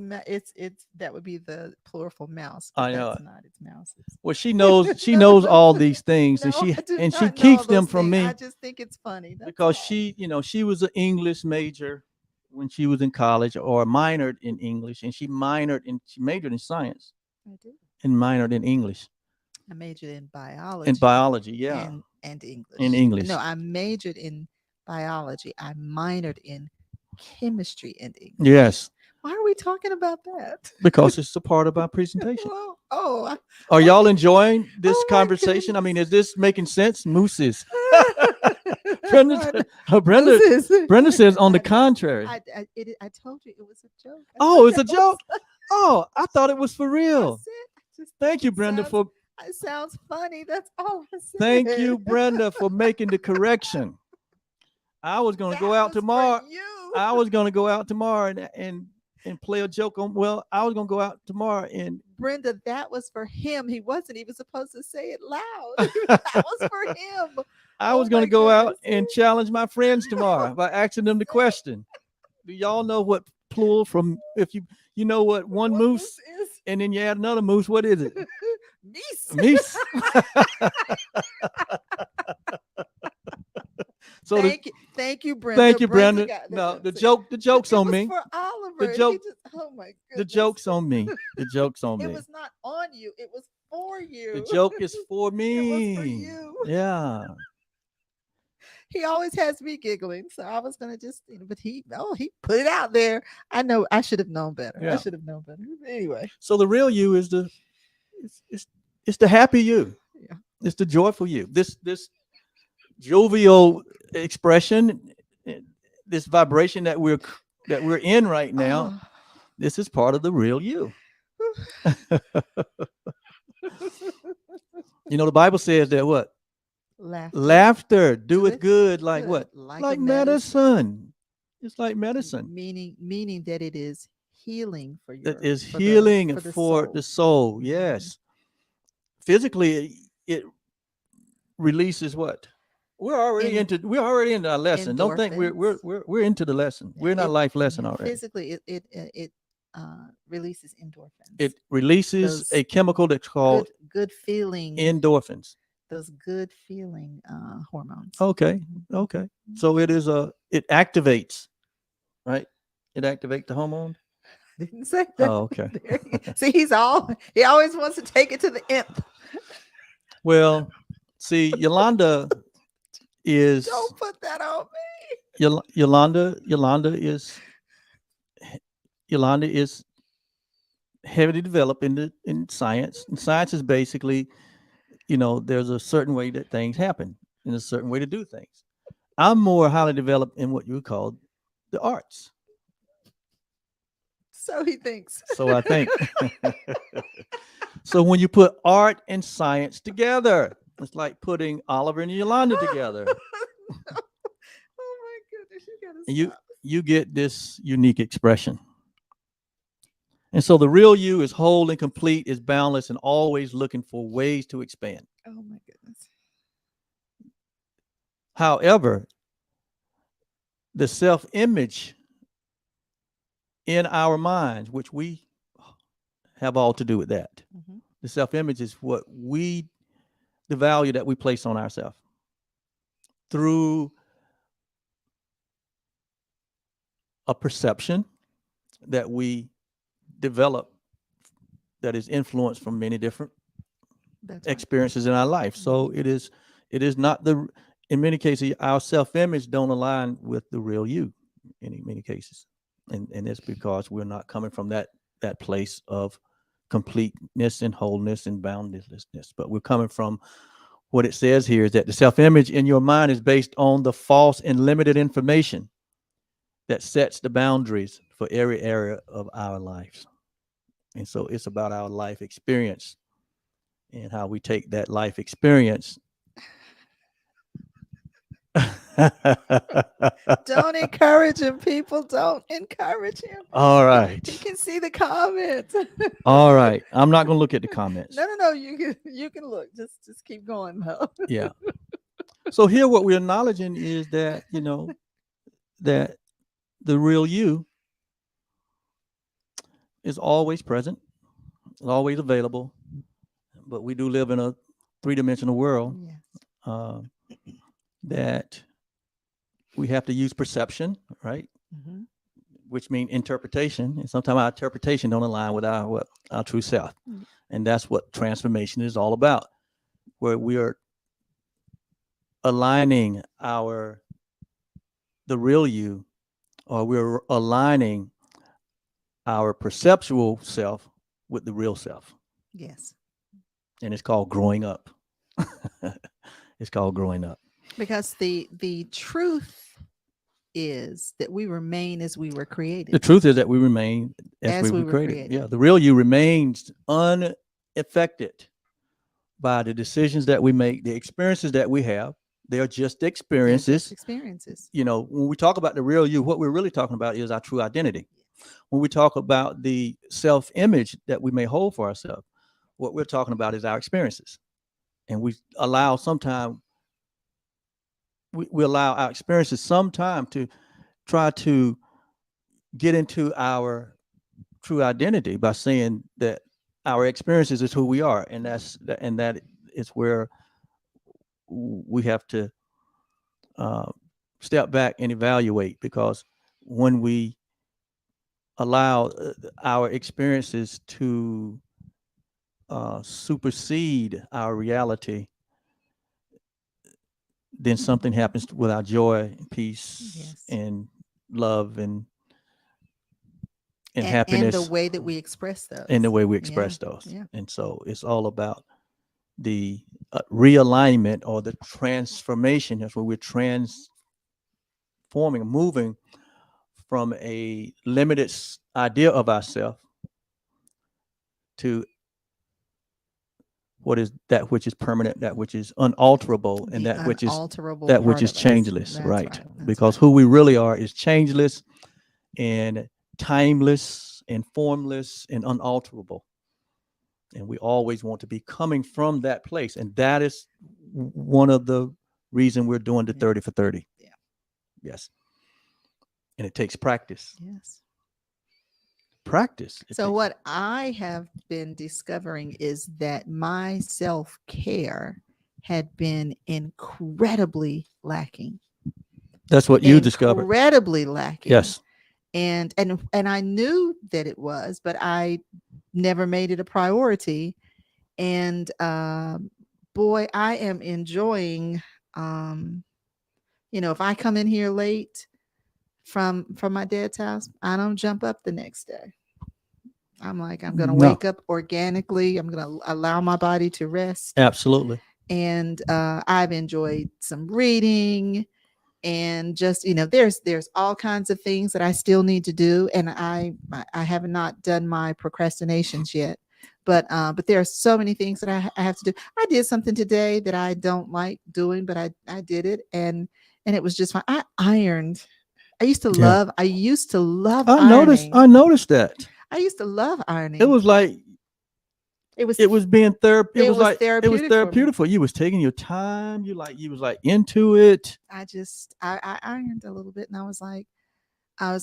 Speaker 4: that would be the plural for mouse.
Speaker 1: I
Speaker 4: But
Speaker 1: know
Speaker 4: that's
Speaker 1: it.
Speaker 4: not. It's mouses.
Speaker 1: well, she knows all these things,
Speaker 4: No,
Speaker 1: and she
Speaker 4: I do
Speaker 1: and she
Speaker 4: not know
Speaker 1: keeps
Speaker 4: all
Speaker 1: them
Speaker 4: those
Speaker 1: from
Speaker 4: things.
Speaker 1: me
Speaker 4: I just think it's funny. That's
Speaker 1: because
Speaker 4: all.
Speaker 1: she was an English major when she was in college, or minored in English, and she majored in science
Speaker 4: I do.
Speaker 1: and minored in English
Speaker 4: I majored in biology.
Speaker 1: and biology. Yeah,
Speaker 4: And English.
Speaker 1: in English.
Speaker 4: No, I majored in biology. I minored in chemistry and English.
Speaker 1: Yes,
Speaker 4: Why are we talking about that?
Speaker 1: because it's a part of our presentation.
Speaker 4: Well, oh,
Speaker 1: Are y'all enjoying this
Speaker 4: Oh my
Speaker 1: conversation? I mean, is this making sense? Mooses.
Speaker 4: Brenda,
Speaker 1: Brenda says, on the contrary.
Speaker 4: I told you it was a joke.
Speaker 1: Oh, it's a joke. Oh, I thought it was for
Speaker 4: I
Speaker 1: real.
Speaker 4: said, I just
Speaker 1: Thank you,
Speaker 4: it
Speaker 1: Brenda,
Speaker 4: sounds-
Speaker 1: for
Speaker 4: It sounds funny. That's all I said.
Speaker 1: thank you, Brenda, for making the correction. I was gonna go out
Speaker 4: That was for
Speaker 1: tomorrow.
Speaker 4: you.
Speaker 1: I was gonna go out tomorrow and play a joke on. Well, I was gonna go out tomorrow and
Speaker 4: Brenda, that was for him. He wasn't even supposed to say it loud. That was for him.
Speaker 1: I
Speaker 4: Oh
Speaker 1: was gonna
Speaker 4: my
Speaker 1: go out
Speaker 4: goodness.
Speaker 1: and challenge my friends tomorrow by asking them the question. Do y'all know what plural from if you know what one
Speaker 4: What
Speaker 1: moose
Speaker 4: is
Speaker 1: and then you add another moose? What is it?
Speaker 4: meese?
Speaker 1: Meese. So
Speaker 4: Thank you, Brenda.
Speaker 1: thank you, Brenda.
Speaker 4: got-
Speaker 1: No, the
Speaker 4: see,
Speaker 1: joke's
Speaker 4: it
Speaker 1: on
Speaker 4: was
Speaker 1: me.
Speaker 4: for Oliver.
Speaker 1: joke-
Speaker 4: He just, oh my goodness.
Speaker 1: The joke's on me. The joke's on
Speaker 4: It
Speaker 1: me.
Speaker 4: was not on you. It was for you.
Speaker 1: The joke is for me.
Speaker 4: It was for you.
Speaker 1: Yeah.
Speaker 4: He always has me giggling, so I was gonna just, but he put it out there. I know I should have known better.
Speaker 1: Yeah.
Speaker 4: I should have known better. Anyway,
Speaker 1: So the real you is it's the happy you.
Speaker 4: Yeah.
Speaker 1: It's the joyful you. This jovial expression, this vibration that we're in right now.
Speaker 4: Oh.
Speaker 1: This is part of the real you. The Bible says that what? Laughter doeth good like what? Like
Speaker 4: a
Speaker 1: medicine. It's like medicine.
Speaker 4: Meaning that it is healing for you.
Speaker 1: That is healing for the soul. Yes. Physically, it releases what? we're already into our lesson. Don't think we're into the lesson. We're in our life lesson already.
Speaker 4: Physically, it releases endorphins.
Speaker 1: It releases a chemical that's called
Speaker 4: good feeling
Speaker 1: endorphins.
Speaker 4: Those good feeling hormones.
Speaker 1: Okay. Okay. So it activates, right? It activates the hormone.
Speaker 4: Didn't say that.
Speaker 1: Oh, okay.
Speaker 4: See, he always wants to take it to the nth.
Speaker 1: Well, see, Yolanda is.
Speaker 4: Don't put that on me.
Speaker 1: Yolanda is heavily developed in science. And science is basically, there's a certain way that things happen and a certain way to do things. I'm more highly developed in what you would call the arts.
Speaker 4: So he thinks.
Speaker 1: So I think. So when you put art and science together, it's like putting Oliver and Yolanda together.
Speaker 4: Oh my goodness, you gotta stop.
Speaker 1: You get this unique expression. And so the real you is whole and complete, is boundless, and always looking for ways to expand.
Speaker 4: Oh my goodness.
Speaker 1: However, the self-image in our minds, which we have all to do with that. Mm-hmm. The self-image is the value that we place on ourselves through a perception that we develop that is influenced from many different experiences in our life. So it is not in many cases, our self-image don't align with the real you in many cases. And it's because we're not coming from that place of completeness and wholeness and boundlessness, but we're coming from what it says here is that the self-image in your mind is based on the false and limited information that sets the boundaries for every area of our lives. And so it's about our life experience and how we take that life experience.
Speaker 4: Don't encourage him, people. Don't encourage him.
Speaker 1: All right.
Speaker 4: You can see the comments.
Speaker 1: All right. I'm not going to look at the comments.
Speaker 4: No. You can look. Just keep going, though.
Speaker 1: Yeah. So here what we're acknowledging is that, that the real you is always present, always available, but we do live in a three-dimensional world. Yes. That we have to use perception, right? Mm-hmm. Which means interpretation. And sometimes our interpretation don't align with our true self. Mm-hmm. And that's what transformation is all about, where we are aligning the real you, or we're aligning our perceptual self with the real self.
Speaker 4: Yes.
Speaker 1: And it's called growing up. It's called growing up.
Speaker 4: Because the truth is that we remain as we were created.
Speaker 1: The truth is that we remain as we were created. Yeah, the real you remains unaffected by the decisions that we make, the experiences that we have. They are just experiences. When we talk about the real you, what we're really talking about is our true identity. When we talk about the self-image that we may hold for ourselves, what we're talking about is our experiences. And we allow our experiences sometime to try to get into our true identity by saying that our experiences is who we are, and that is where we have to step back and evaluate, because when we allow our experiences to supersede our reality, then something happens with our joy, peace, yes, and love and happiness,
Speaker 4: and the way that we express those.
Speaker 1: Yeah. And so it's all about the realignment or the transformation. That's where we're transforming, moving from a limited idea of ourselves to what is that which is permanent, that which is unalterable, and that which is changeless, right? Because who we really are is changeless and timeless and formless and unalterable. And we always want to be coming from that place. And that is one of the reason we're doing the
Speaker 4: Yeah.
Speaker 1: 30 for 30.
Speaker 4: Yeah.
Speaker 1: Yes. And it takes practice.
Speaker 4: Yes.
Speaker 1: Practice. It
Speaker 4: So
Speaker 1: takes-
Speaker 4: what I have been discovering is that my self-care had been incredibly lacking.
Speaker 1: That's what you discovered.
Speaker 4: Incredibly lacking.
Speaker 1: Yes.
Speaker 4: And I knew that it was, but I never made it a priority. And boy, I am enjoying if I come in here late from my dad's house, I don't jump up the next day. I'm like, I'm going to
Speaker 1: No.
Speaker 4: wake up organically. I'm going to allow my body to rest.
Speaker 1: Absolutely.
Speaker 4: And I've enjoyed some reading, and just there's all kinds of things that I still need to do, and I have not done my procrastinations yet. But there are so many things that I have to do. I did something today that I don't like doing, but I did it, and it was just fine. I ironed. I used to
Speaker 1: Yeah.
Speaker 4: love
Speaker 1: I
Speaker 4: ironing.
Speaker 1: noticed that.
Speaker 4: I used to love ironing.
Speaker 1: It was like
Speaker 4: it was
Speaker 1: being therapy.
Speaker 4: it was therapeutic for me.
Speaker 1: therapeutic for you. You was taking your time. You was like into it.
Speaker 4: I ironed a little bit, and I was like, I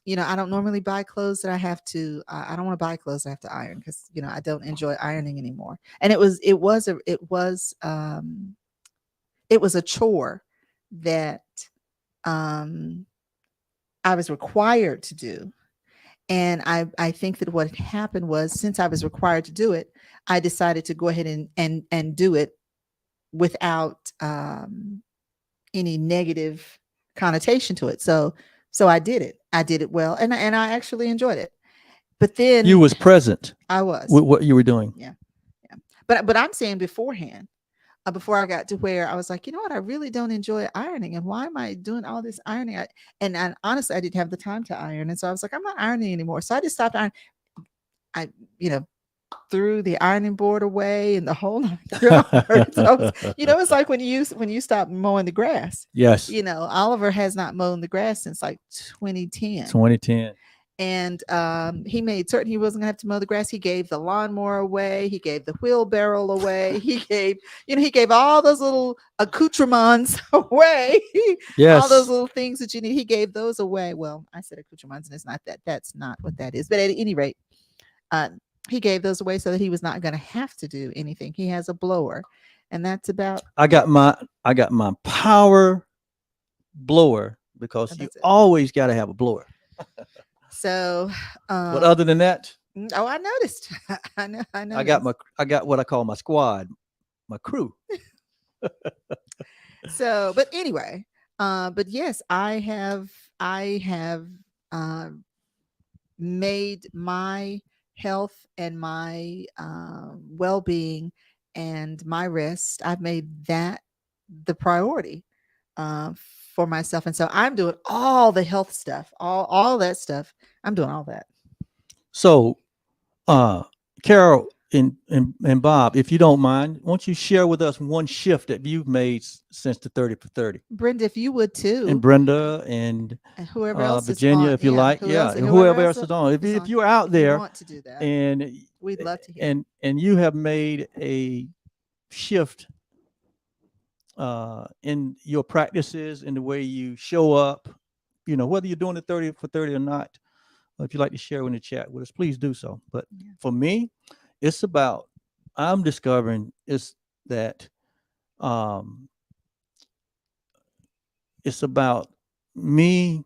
Speaker 4: don't normally buy clothes that I have to. I don't want to buy clothes I have to iron, because I don't enjoy ironing anymore. And it was a chore that I was required to do. And I think that what happened was, since I was required to do it, I decided to go ahead and do it without any negative connotation to it. So I did it. I did it well, and I actually enjoyed it. But then
Speaker 1: You was present
Speaker 4: I was
Speaker 1: with what you were doing.
Speaker 4: But I'm saying beforehand, before I got to where I was like, you know what, I really don't enjoy ironing, and why am I doing all this ironing? And honestly, I didn't have the time to iron, and so I was like, I'm not ironing anymore. So I just stopped ironing. I threw the ironing board away and the whole nine yards. So it's like when you stop mowing the grass.
Speaker 1: Yes.
Speaker 4: Oliver has not mown the grass since like 2010.
Speaker 1: 2010.
Speaker 4: And he made certain he wasn't gonna have to mow the grass. He gave the lawnmower away. He gave the wheelbarrow away. He gave all those little accoutrements away.
Speaker 1: Yes.
Speaker 4: All those little things that you need. He gave those away. Well, I said accoutrements, and it's not that. That's not what that is. But at any rate, he gave those away so that he was not going to have to do anything. He has a blower, and that's about.
Speaker 1: I got my power blower, because you
Speaker 4: That's it.
Speaker 1: always got to have a blower.
Speaker 4: So,
Speaker 1: But other than that,
Speaker 4: oh, I noticed. I know.
Speaker 1: I got what I call my squad, my crew.
Speaker 4: So, but anyway, but yes, I have made my health and my well-being and my rest. I've made that the priority for myself, and so I'm doing all the health stuff, all that stuff. I'm doing all that.
Speaker 1: So, Carol and Bob, if you don't mind, won't you share with us one shift that you've made since the 30 for 30?
Speaker 4: Brenda, if you would too,
Speaker 1: And Brenda and
Speaker 4: whoever else
Speaker 1: Virginia,
Speaker 4: is on.
Speaker 1: if you like,
Speaker 4: and
Speaker 1: whoever else is on.
Speaker 4: is
Speaker 1: If
Speaker 4: on.
Speaker 1: you're out
Speaker 4: If you
Speaker 1: there
Speaker 4: want to do that,
Speaker 1: and
Speaker 4: we'd love to hear.
Speaker 1: and you have made a shift in your practices, in the way you show up, whether you're doing the 30 for 30 or not. If you'd like to share in the chat with us, please do so. But for me, I'm discovering is that it's about me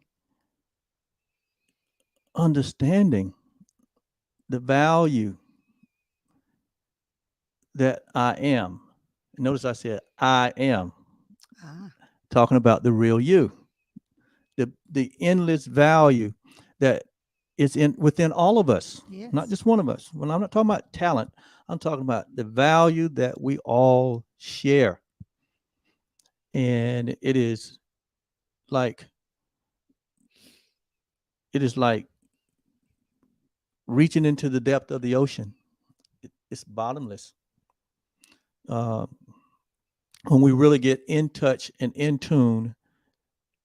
Speaker 1: understanding the value that I am. Notice I said I am, talking about the real you, the endless value that is within all of us,
Speaker 4: Yes.
Speaker 1: not just one of us. When I'm not talking about talent, I'm talking about the value that we all share. And it is like reaching into the depth of the ocean. It's bottomless. When we really get in touch and in tune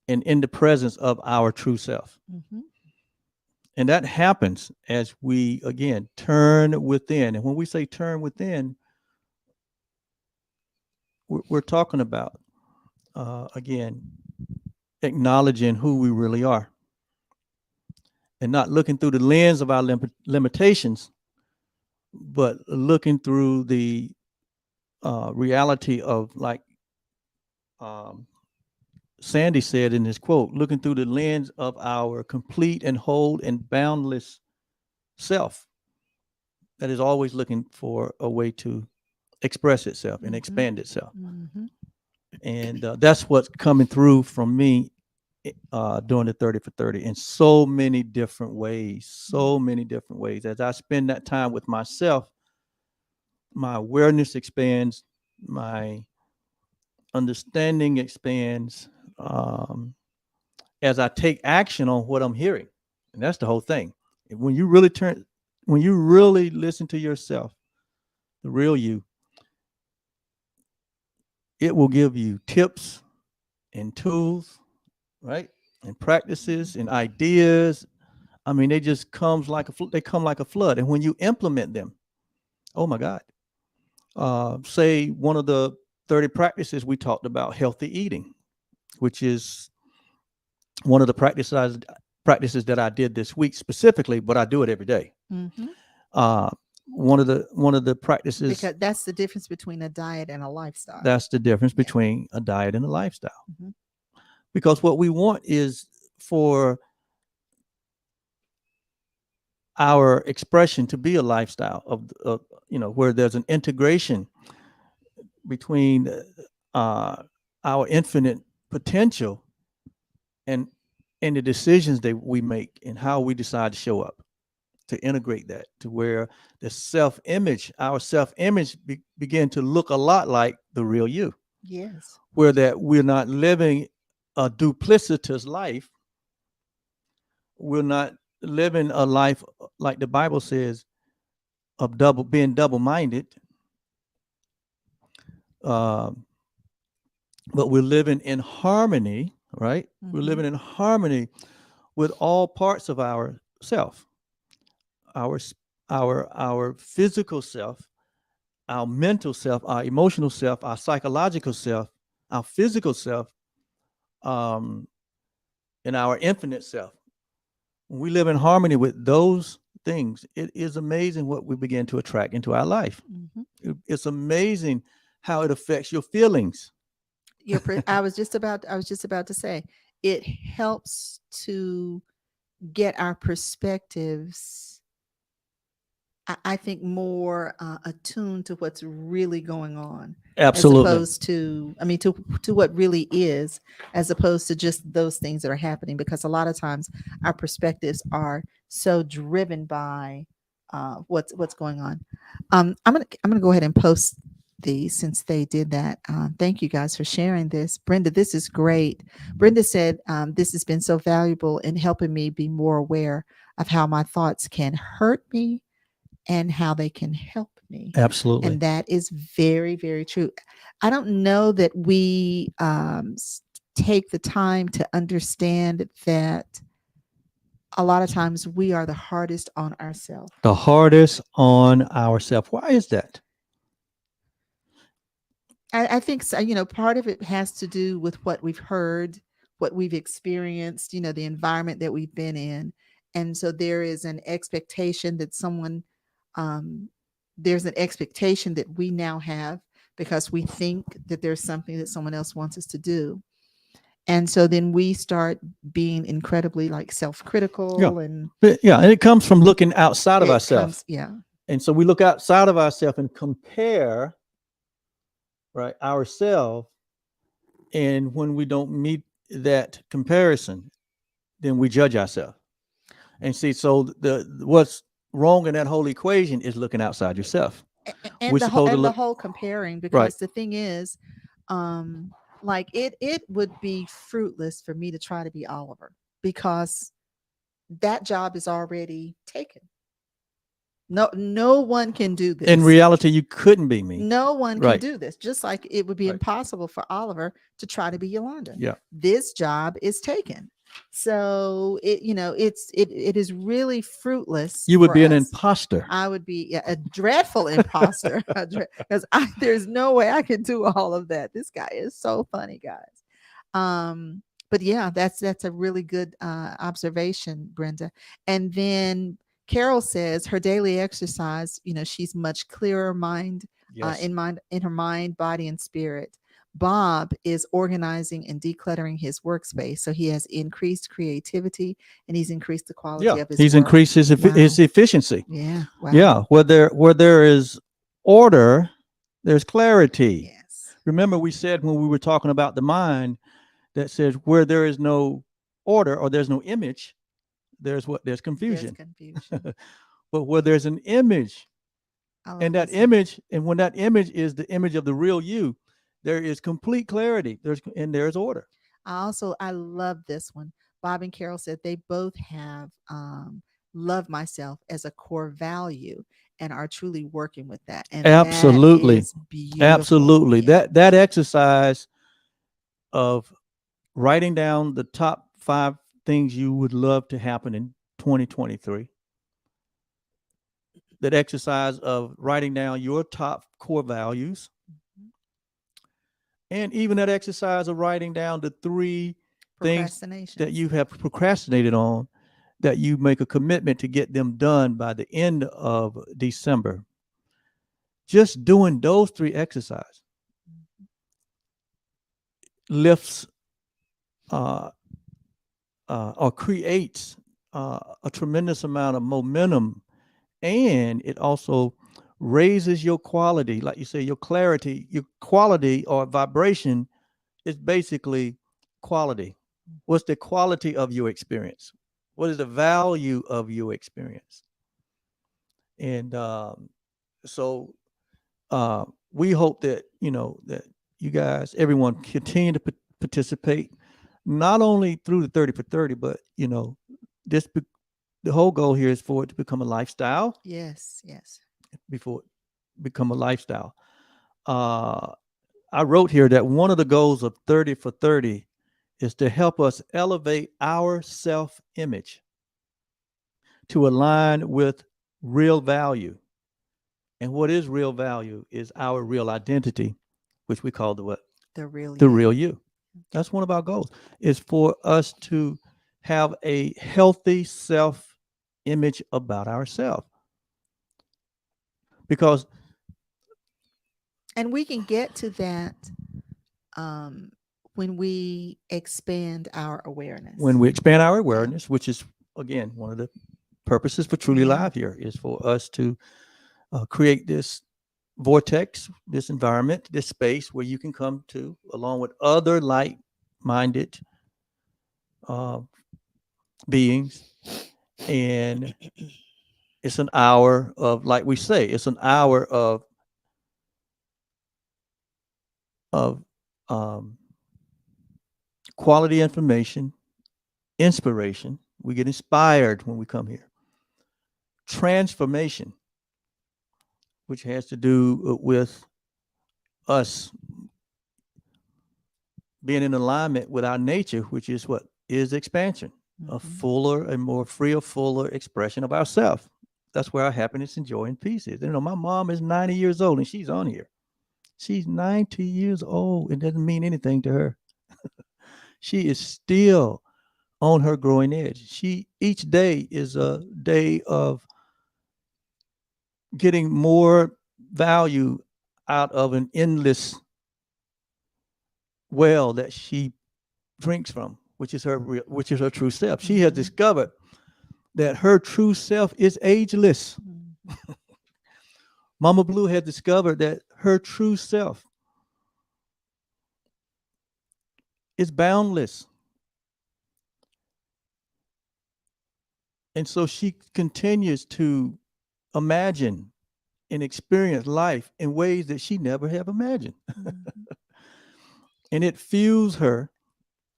Speaker 1: and in the presence of our true self.
Speaker 4: Mm-hmm.
Speaker 1: And that happens as we, again, turn within. And when we say turn within, we're talking about again, acknowledging who we really are and not looking through the lens of our limitations, but looking through the reality of, like Sandy said in his quote, looking through the lens of our complete and whole and boundless self that is always looking for a way to express itself and expand itself. And that's what's coming through from me during the 30 for 30 in so many different ways, As I spend that time with myself, my awareness expands, my understanding expands, as I take action on what I'm hearing. And that's the whole thing. When you really listen to yourself, the real you, it will give you tips and tools, right? And practices and ideas. I mean, they just come like a flood. And when you implement them, oh my God. Say one of the 30 practices we talked about, healthy eating, which is one of the practices that I did this week specifically, but I do it every day. One of the practices,
Speaker 4: because that's the difference between a diet and a lifestyle.
Speaker 1: That's the difference between a diet and a lifestyle. Because what we want is for our expression to be a lifestyle of where there's an integration between our infinite potential and the decisions that we make and how we decide to show up, to integrate that to where our self-image begin to look a lot like the real you.
Speaker 4: Yes.
Speaker 1: Where that we're not living a duplicitous life. We're not living a life like the Bible says of being double-minded. But we're living in harmony, right? We're living in harmony with all parts of our self, our physical self, our mental self, our emotional self, our psychological self, our physical self, and our infinite self. When we live in harmony with those things, it is amazing what we begin to attract into our life. It's amazing how it affects your feelings.
Speaker 4: I was just about to say, it helps to get our perspectives, I think, more attuned to what's really going on.
Speaker 1: Absolutely.
Speaker 4: As opposed to, to what really is, as opposed to just those things that are happening. Because a lot of times our perspectives are so driven by what's going on. I'm gonna go ahead and post these since they did that. Thank you guys for sharing this. Brenda, this is great. Brenda said, this has been so valuable in helping me be more aware of how my thoughts can hurt me and how they can help me.
Speaker 1: Absolutely.
Speaker 4: And that is very, very true. I don't know that we take the time to understand that a lot of times we are the hardest on ourselves.
Speaker 1: The hardest on ourselves. Why is that?
Speaker 4: I think so, part of it has to do with what we've heard, what we've experienced, the environment that we've been in. And so there is an expectation that there's an expectation that we now have because we think that there's something that someone else wants us to do. And so then we start being incredibly self-critical. And
Speaker 1: it comes from looking outside of ourselves. And so we look outside of ourselves and compare, right, ourselves. And when we don't meet that comparison, then we judge ourselves. And see, so what's wrong in that whole equation is looking outside yourself.
Speaker 4: And the whole comparing, because the thing is, it would be fruitless for me to try to be Oliver, because that job is already taken. No one can do this.
Speaker 1: In reality, you couldn't be me.
Speaker 4: No one can do this. Just like it would be impossible for Oliver to try to be Yolanda.
Speaker 1: Yeah.
Speaker 4: This job is taken. So it is really fruitless.
Speaker 1: You would be an imposter.
Speaker 4: I would be a dreadful imposter because there's no way I can do all of that. This guy is so funny, guys. But yeah, that's a really good observation, Brenda. And then Carol says her daily exercise, she's much clearer
Speaker 1: Yes.
Speaker 4: in her mind, body, and spirit. Bob is organizing and decluttering his workspace, so he has increased creativity and he's increased the quality
Speaker 1: Yeah.
Speaker 4: of his
Speaker 1: He's
Speaker 4: work.
Speaker 1: increased his
Speaker 4: Wow.
Speaker 1: his efficiency.
Speaker 4: Yeah. Wow.
Speaker 1: Yeah. Where there is order, there's clarity.
Speaker 4: Yes.
Speaker 1: Remember, we said when we were talking about the mind that says where there is no order or there's no image, there's
Speaker 4: There's
Speaker 1: confusion.
Speaker 4: confusion.
Speaker 1: But where there's an image,
Speaker 4: I love
Speaker 1: and that
Speaker 4: this one.
Speaker 1: image, and when that image is the image of the real you, there is complete clarity. There's order.
Speaker 4: I love this one. Bob and Carol said they both have love myself as a core value and are truly working with that. And
Speaker 1: Absolutely.
Speaker 4: that is beautiful.
Speaker 1: Absolutely.
Speaker 4: Yeah.
Speaker 1: That exercise of writing down the top 5 things you would love to happen in 2023. That exercise of writing down your top core values.
Speaker 4: Mhm.
Speaker 1: And even that exercise of writing down the 3 things that
Speaker 4: Procrastinations.
Speaker 1: you have procrastinated on, that you make a commitment to get them done by the end of December. Just doing those 3 exercises
Speaker 4: Mhm.
Speaker 1: lifts or creates a tremendous amount of momentum, and it also raises your quality, like you say, your clarity, your quality or vibration is basically quality. What's the quality of your experience? What is the value of your experience? And so we hope that that you guys, everyone, continue to participate, not only through the 30 for 30, but this the whole goal here is for it to become a lifestyle.
Speaker 4: Yes. Yes.
Speaker 1: Before it become a lifestyle, I wrote here that one of the goals of 30 for 30 is to help us elevate our self-image to align with real value. And what is real value is our real identity, which we call the what?
Speaker 4: The real
Speaker 1: The
Speaker 4: you.
Speaker 1: real you. That's one of our goals, is for us to have a healthy self-image about ourselves. Because
Speaker 4: And we can get to that when we expand our awareness.
Speaker 1: when we expand our awareness, which is, again, one of the purposes for Truly
Speaker 4: Yeah.
Speaker 1: Live here, is for us to create this vortex, this environment, this space where you can come to, along with other like-minded beings. And it's an hour of, like we say, it's an hour of quality information, inspiration. We get inspired when we come here. Transformation, which has to do with us being in alignment with our nature, which is what is expansion, a fuller and more freer, fuller expression of ourselves. That's where our happiness and joy and peace is. My mom is 90 years old and she's on here. She's 90 years old. It doesn't mean anything to her. She is still on her growing edge. Each day is a day of getting more value out of an endless well that she drinks from, which is her true self. She has discovered that her true self is ageless. Mama Blue has discovered that her true self is boundless. And so she continues to imagine and experience life in ways that she never have imagined. And it fuels her.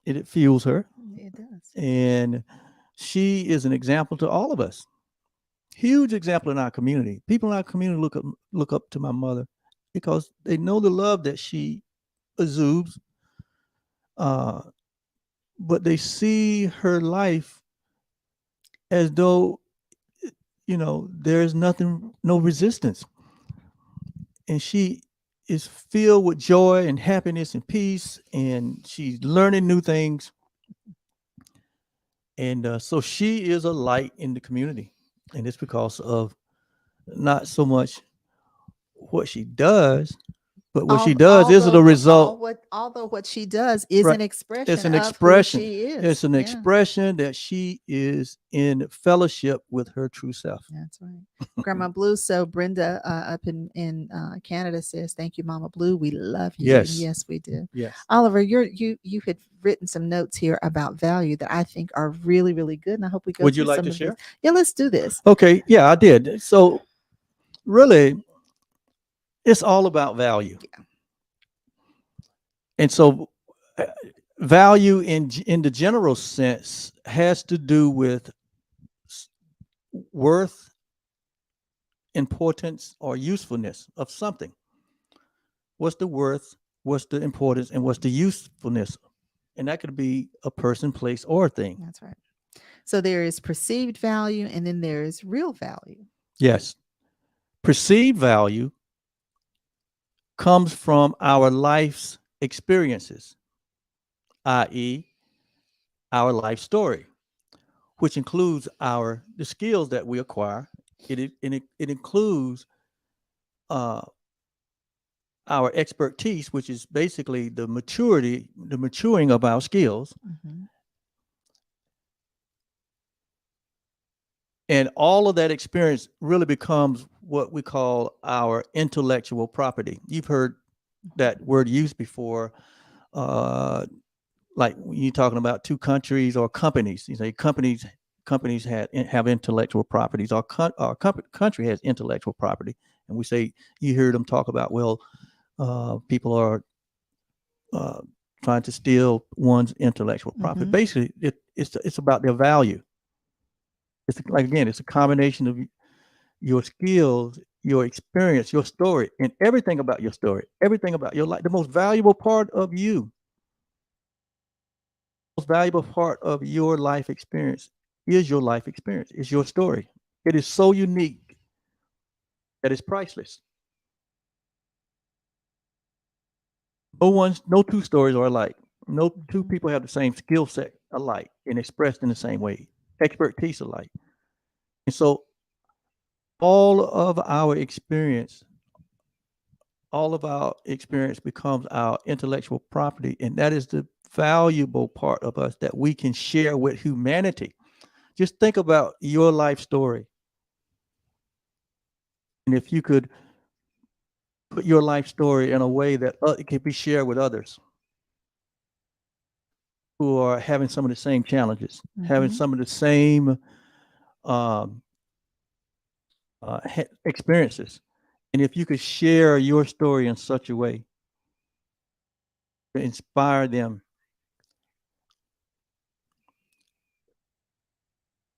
Speaker 1: It fuels her.
Speaker 4: It does.
Speaker 1: And she is an example to all of us. Huge example in our community. People in our community look up to my mother because they know the love that she exudes. But they see her life as though, there's no resistance. And she is filled with joy and happiness and peace, and she's learning new things. And so she is a light in the community, and it's because of not so much what she does, but what she does is the result.
Speaker 4: Although what she does is
Speaker 1: Right.
Speaker 4: an expression
Speaker 1: It's an
Speaker 4: of who
Speaker 1: expression.
Speaker 4: she is.
Speaker 1: It's an
Speaker 4: Yeah,
Speaker 1: expression that she is in fellowship with her true self.
Speaker 4: that's right. Grandma Blue. So Brenda up in Canada says, "Thank you, Mama Blue. We love you." And
Speaker 1: Yes.
Speaker 4: yes, we do.
Speaker 1: Yes.
Speaker 4: Oliver, you had written some notes here about value that I think are really, really good, and I hope we go.
Speaker 1: Would you
Speaker 4: through
Speaker 1: like
Speaker 4: some
Speaker 1: to
Speaker 4: of
Speaker 1: share?
Speaker 4: these. Yeah, let's do this.
Speaker 1: Okay. Yeah, I did. So really, it's all about value.
Speaker 4: Yeah.
Speaker 1: And so value in the general sense has to do with worth, importance, or usefulness of something. What's the worth, what's the importance, and what's the usefulness? And that could be a person, place, or a thing.
Speaker 4: That's right. So there is perceived value, and then there is real value.
Speaker 1: Yes. Perceived value comes from our life's experiences, i.e., our life story, which includes the skills that we acquire. It includes our expertise, which is basically the maturing of our skills.
Speaker 4: Mm-hmm.
Speaker 1: And all of that experience really becomes what we call our intellectual property. You've heard that word used before, like when you're talking about two countries or companies. You say companies have intellectual properties. Our country has intellectual property, and we say you hear them talk about, well, people are trying to steal one's intellectual property.
Speaker 4: Mhm.
Speaker 1: Basically, it's about their value. It's like, again, it's a combination of your skills, your experience, your story, and everything about your story, everything about your life. The most valuable part of you, most valuable part of your life experience is your life experience. It's your story. It is so unique that it's priceless. No two stories are alike. No two people have the same skill set alike and expressed in the same way, expertise alike. And so all of our experience becomes our intellectual property, and that is the valuable part of us that we can share with humanity. Just think about your life story, and if you could put your life story in a way that it can be shared with others who are having some of the same challenges, having
Speaker 4: Mhm.
Speaker 1: some of the same experiences, and if you could share your story in such a way to inspire them,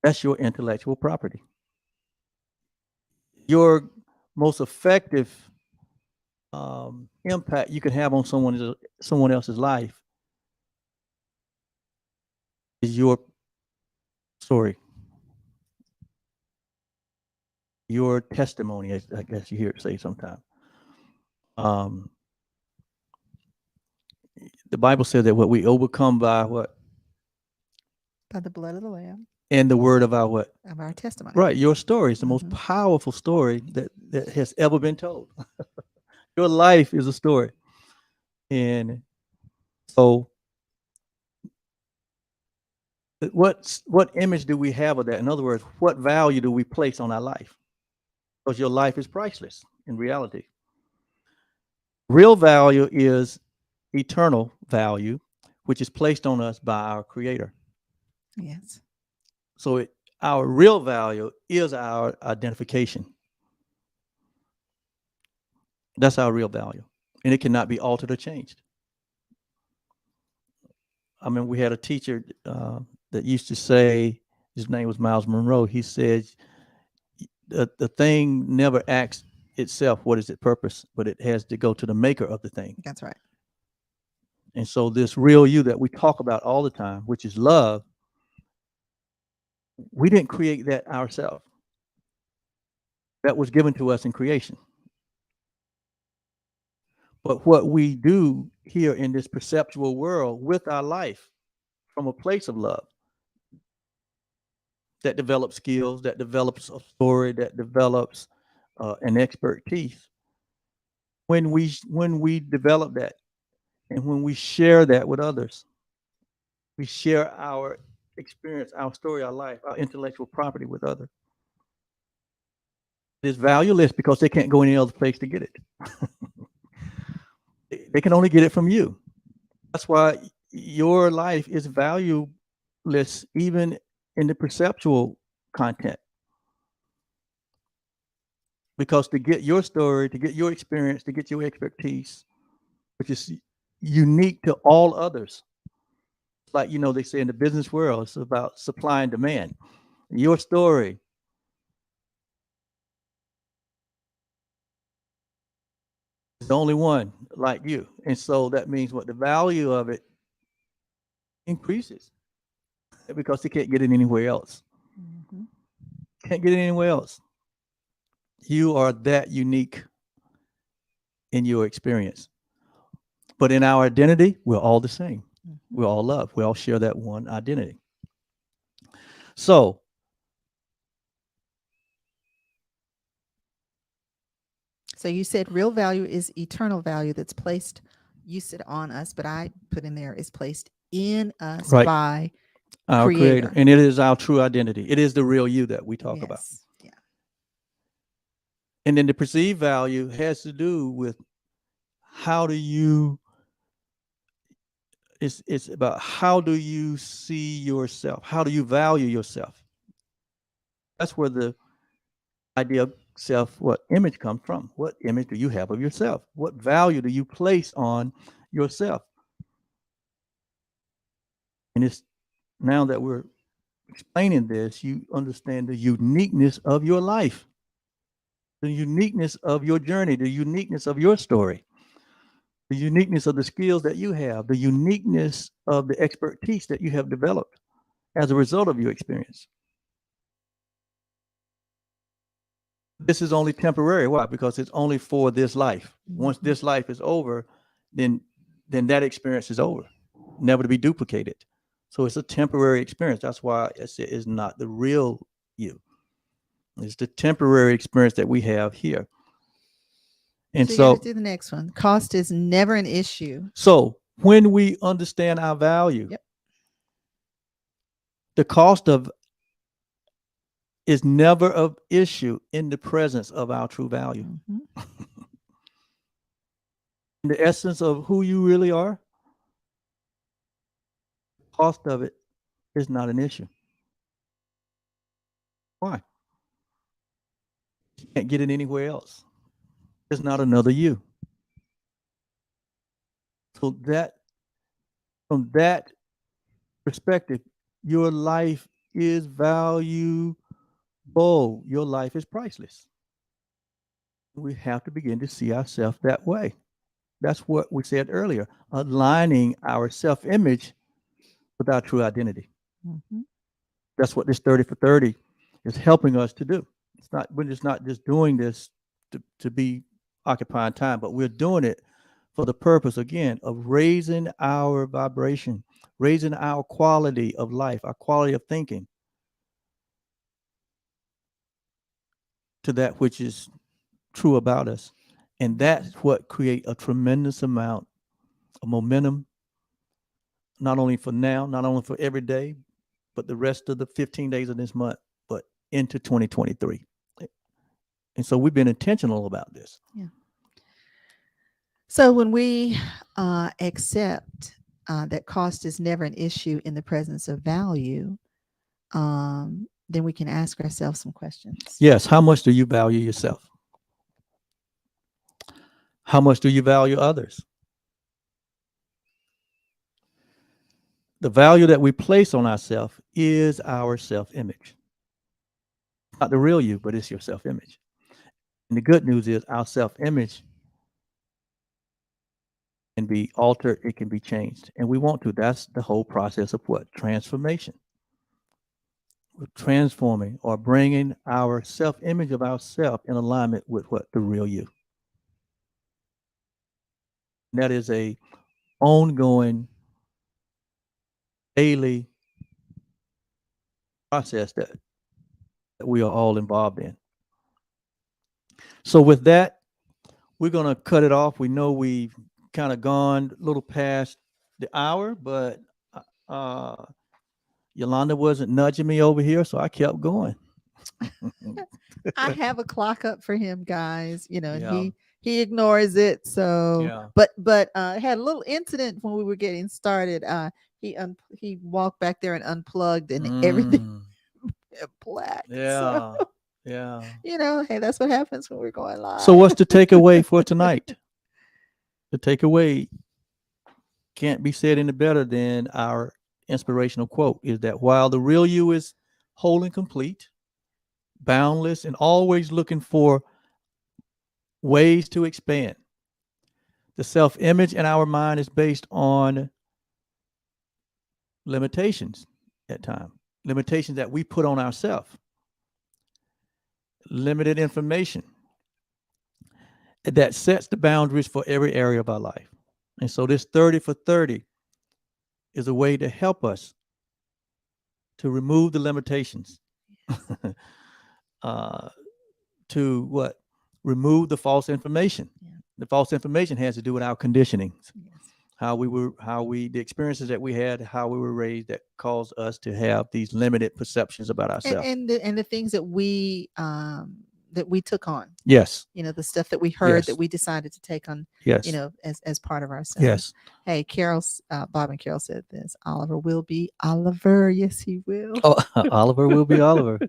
Speaker 1: that's your intellectual property. Your most effective impact you can have on someone else's life is your story, your testimony, as I guess you hear it say sometimes. The Bible says that what we overcome by what?
Speaker 4: By the blood of the Lamb
Speaker 1: And the word of our what?
Speaker 4: of our testimony.
Speaker 1: Right. Your story is the most
Speaker 4: Mhm.
Speaker 1: powerful story that has ever been told. Your life is a story. And so what image do we have of that? In other words, what value do we place on our life? Because your life is priceless in reality. Real value is eternal value, which is placed on us by our Creator.
Speaker 4: Yes.
Speaker 1: So our real value is our identification. That's our real value, and it cannot be altered or changed. I mean, we had a teacher that used to say, his name was Miles Monroe. He said, the thing never asks itself what is its purpose, but it has to go to the maker of the thing.
Speaker 4: That's right.
Speaker 1: And so this real you that we talk about all the time, which is love, we didn't create that ourselves. That was given to us in creation. But what we do here in this perceptual world with our life from a place of love that develops skills, that develops a story, that develops an expertise. When we develop that and when we share that with others, we share our experience, our story, our life, our intellectual property with others. It's valueless because they can't go any other place to get it. They can only get it from you. That's why your life is valueless even in the perceptual content. Because to get your story, to get your experience, to get your expertise, which is unique to all others, like, they say in the business world, it's about supply and demand. Your story is the only one like you. And so that means what the value of it increases because they can't get it anywhere else.
Speaker 4: Mhm.
Speaker 1: Can't get it anywhere else. You are that unique in your experience. But in our identity, we're all the same. We're all love. We all share that one identity. So
Speaker 4: you said real value is eternal value that's placed, you said on us, but I put in there is placed in us
Speaker 1: Right.
Speaker 4: by
Speaker 1: our
Speaker 4: Creator.
Speaker 1: and it is our true identity. It is the real you that we talk about.
Speaker 4: Yes. Yeah.
Speaker 1: And then the perceived value has to do with how do you, it's about how do you see yourself? How do you value yourself? That's where the idea of self, what image comes from. What image do you have of yourself? What value do you place on yourself? And it's now that we're explaining this, you understand the uniqueness of your life, the uniqueness of your journey, the uniqueness of your story, the uniqueness of the skills that you have, the uniqueness of the expertise that you have developed as a result of your experience. This is only temporary. Why? Because it's only for this life. Once this life is over, then that experience is over, never to be duplicated. So it's a temporary experience. That's why it's not the real you. It's the temporary experience that we have here. And
Speaker 4: So you
Speaker 1: so
Speaker 4: got to do the next one. Cost is never an issue.
Speaker 1: So when we understand our value,
Speaker 4: Yep.
Speaker 1: the cost of is never an issue in the presence of our true value.
Speaker 4: Mhm.
Speaker 1: In the essence of who you really are, the cost of it is not an issue. Why? You can't get it anywhere else. There's not another you. So that, from that perspective, your life is valuable. Your life is priceless. We have to begin to see ourselves that way. That's what we said earlier, aligning our self-image with our true identity.
Speaker 4: Mhm.
Speaker 1: That's what this 30 for 30 is helping us to do. We're just not just doing this to be occupying time, but we're doing it for the purpose, again, of raising our vibration, raising our quality of life, our quality of thinking to that which is true about us. And that's what creates a tremendous amount of momentum, not only for now, not only for every day, but the rest of the 15 days of this month, but into 2023. And so we've been intentional about this.
Speaker 4: Yeah. So when we accept that cost is never an issue in the presence of value, then we can ask ourselves some questions.
Speaker 1: Yes. How much do you value yourself? How much do you value others? The value that we place on ourselves is our self-image. Not the real you, but it's your self-image. And the good news is our self-image can be altered, it can be changed. And we want to. That's the whole process of what? Transformation. We're transforming or bringing our self-image of ourself in alignment with what? The real you. That is a ongoing daily process that we are all involved in. So with that, we're going to cut it off. We know we've kind of gone a little past the hour, but Yolanda wasn't nudging me over here, so I kept going.
Speaker 4: I have a clock up for him, guys. You know, and
Speaker 1: Yeah.
Speaker 4: he ignores it. So,
Speaker 1: Yeah.
Speaker 4: but had a little incident when we were getting started. He walked back there and unplugged, and everything went black. So,
Speaker 1: Yeah. Yeah.
Speaker 4: you know, hey, that's what happens when we're going live.
Speaker 1: So what's the takeaway for tonight? The takeaway can't be said any better than our inspirational quote is that while the real you is whole and complete, boundless, and always looking for ways to expand, the self-image in our mind is based on limitations at times, limitations that we put on ourselves, limited information that sets the boundaries for every area of our life. And so this 30 for 30 is a way to help us to remove the limitations, to what? Remove the false information.
Speaker 4: Yeah.
Speaker 1: The false information has to do with our conditioning,
Speaker 4: Yes.
Speaker 1: the experiences that we had, how we were raised that caused us to have these limited perceptions about ourselves.
Speaker 4: And the things that we took on,
Speaker 1: Yes.
Speaker 4: you know, the stuff that we heard
Speaker 1: Yes.
Speaker 4: that we decided to take on,
Speaker 1: Yes.
Speaker 4: you know, as part of ourselves.
Speaker 1: Yes.
Speaker 4: Hey, Bob and Carol said this. Oliver will be Oliver. Yes, he will.
Speaker 1: Oh, Oliver will be Oliver.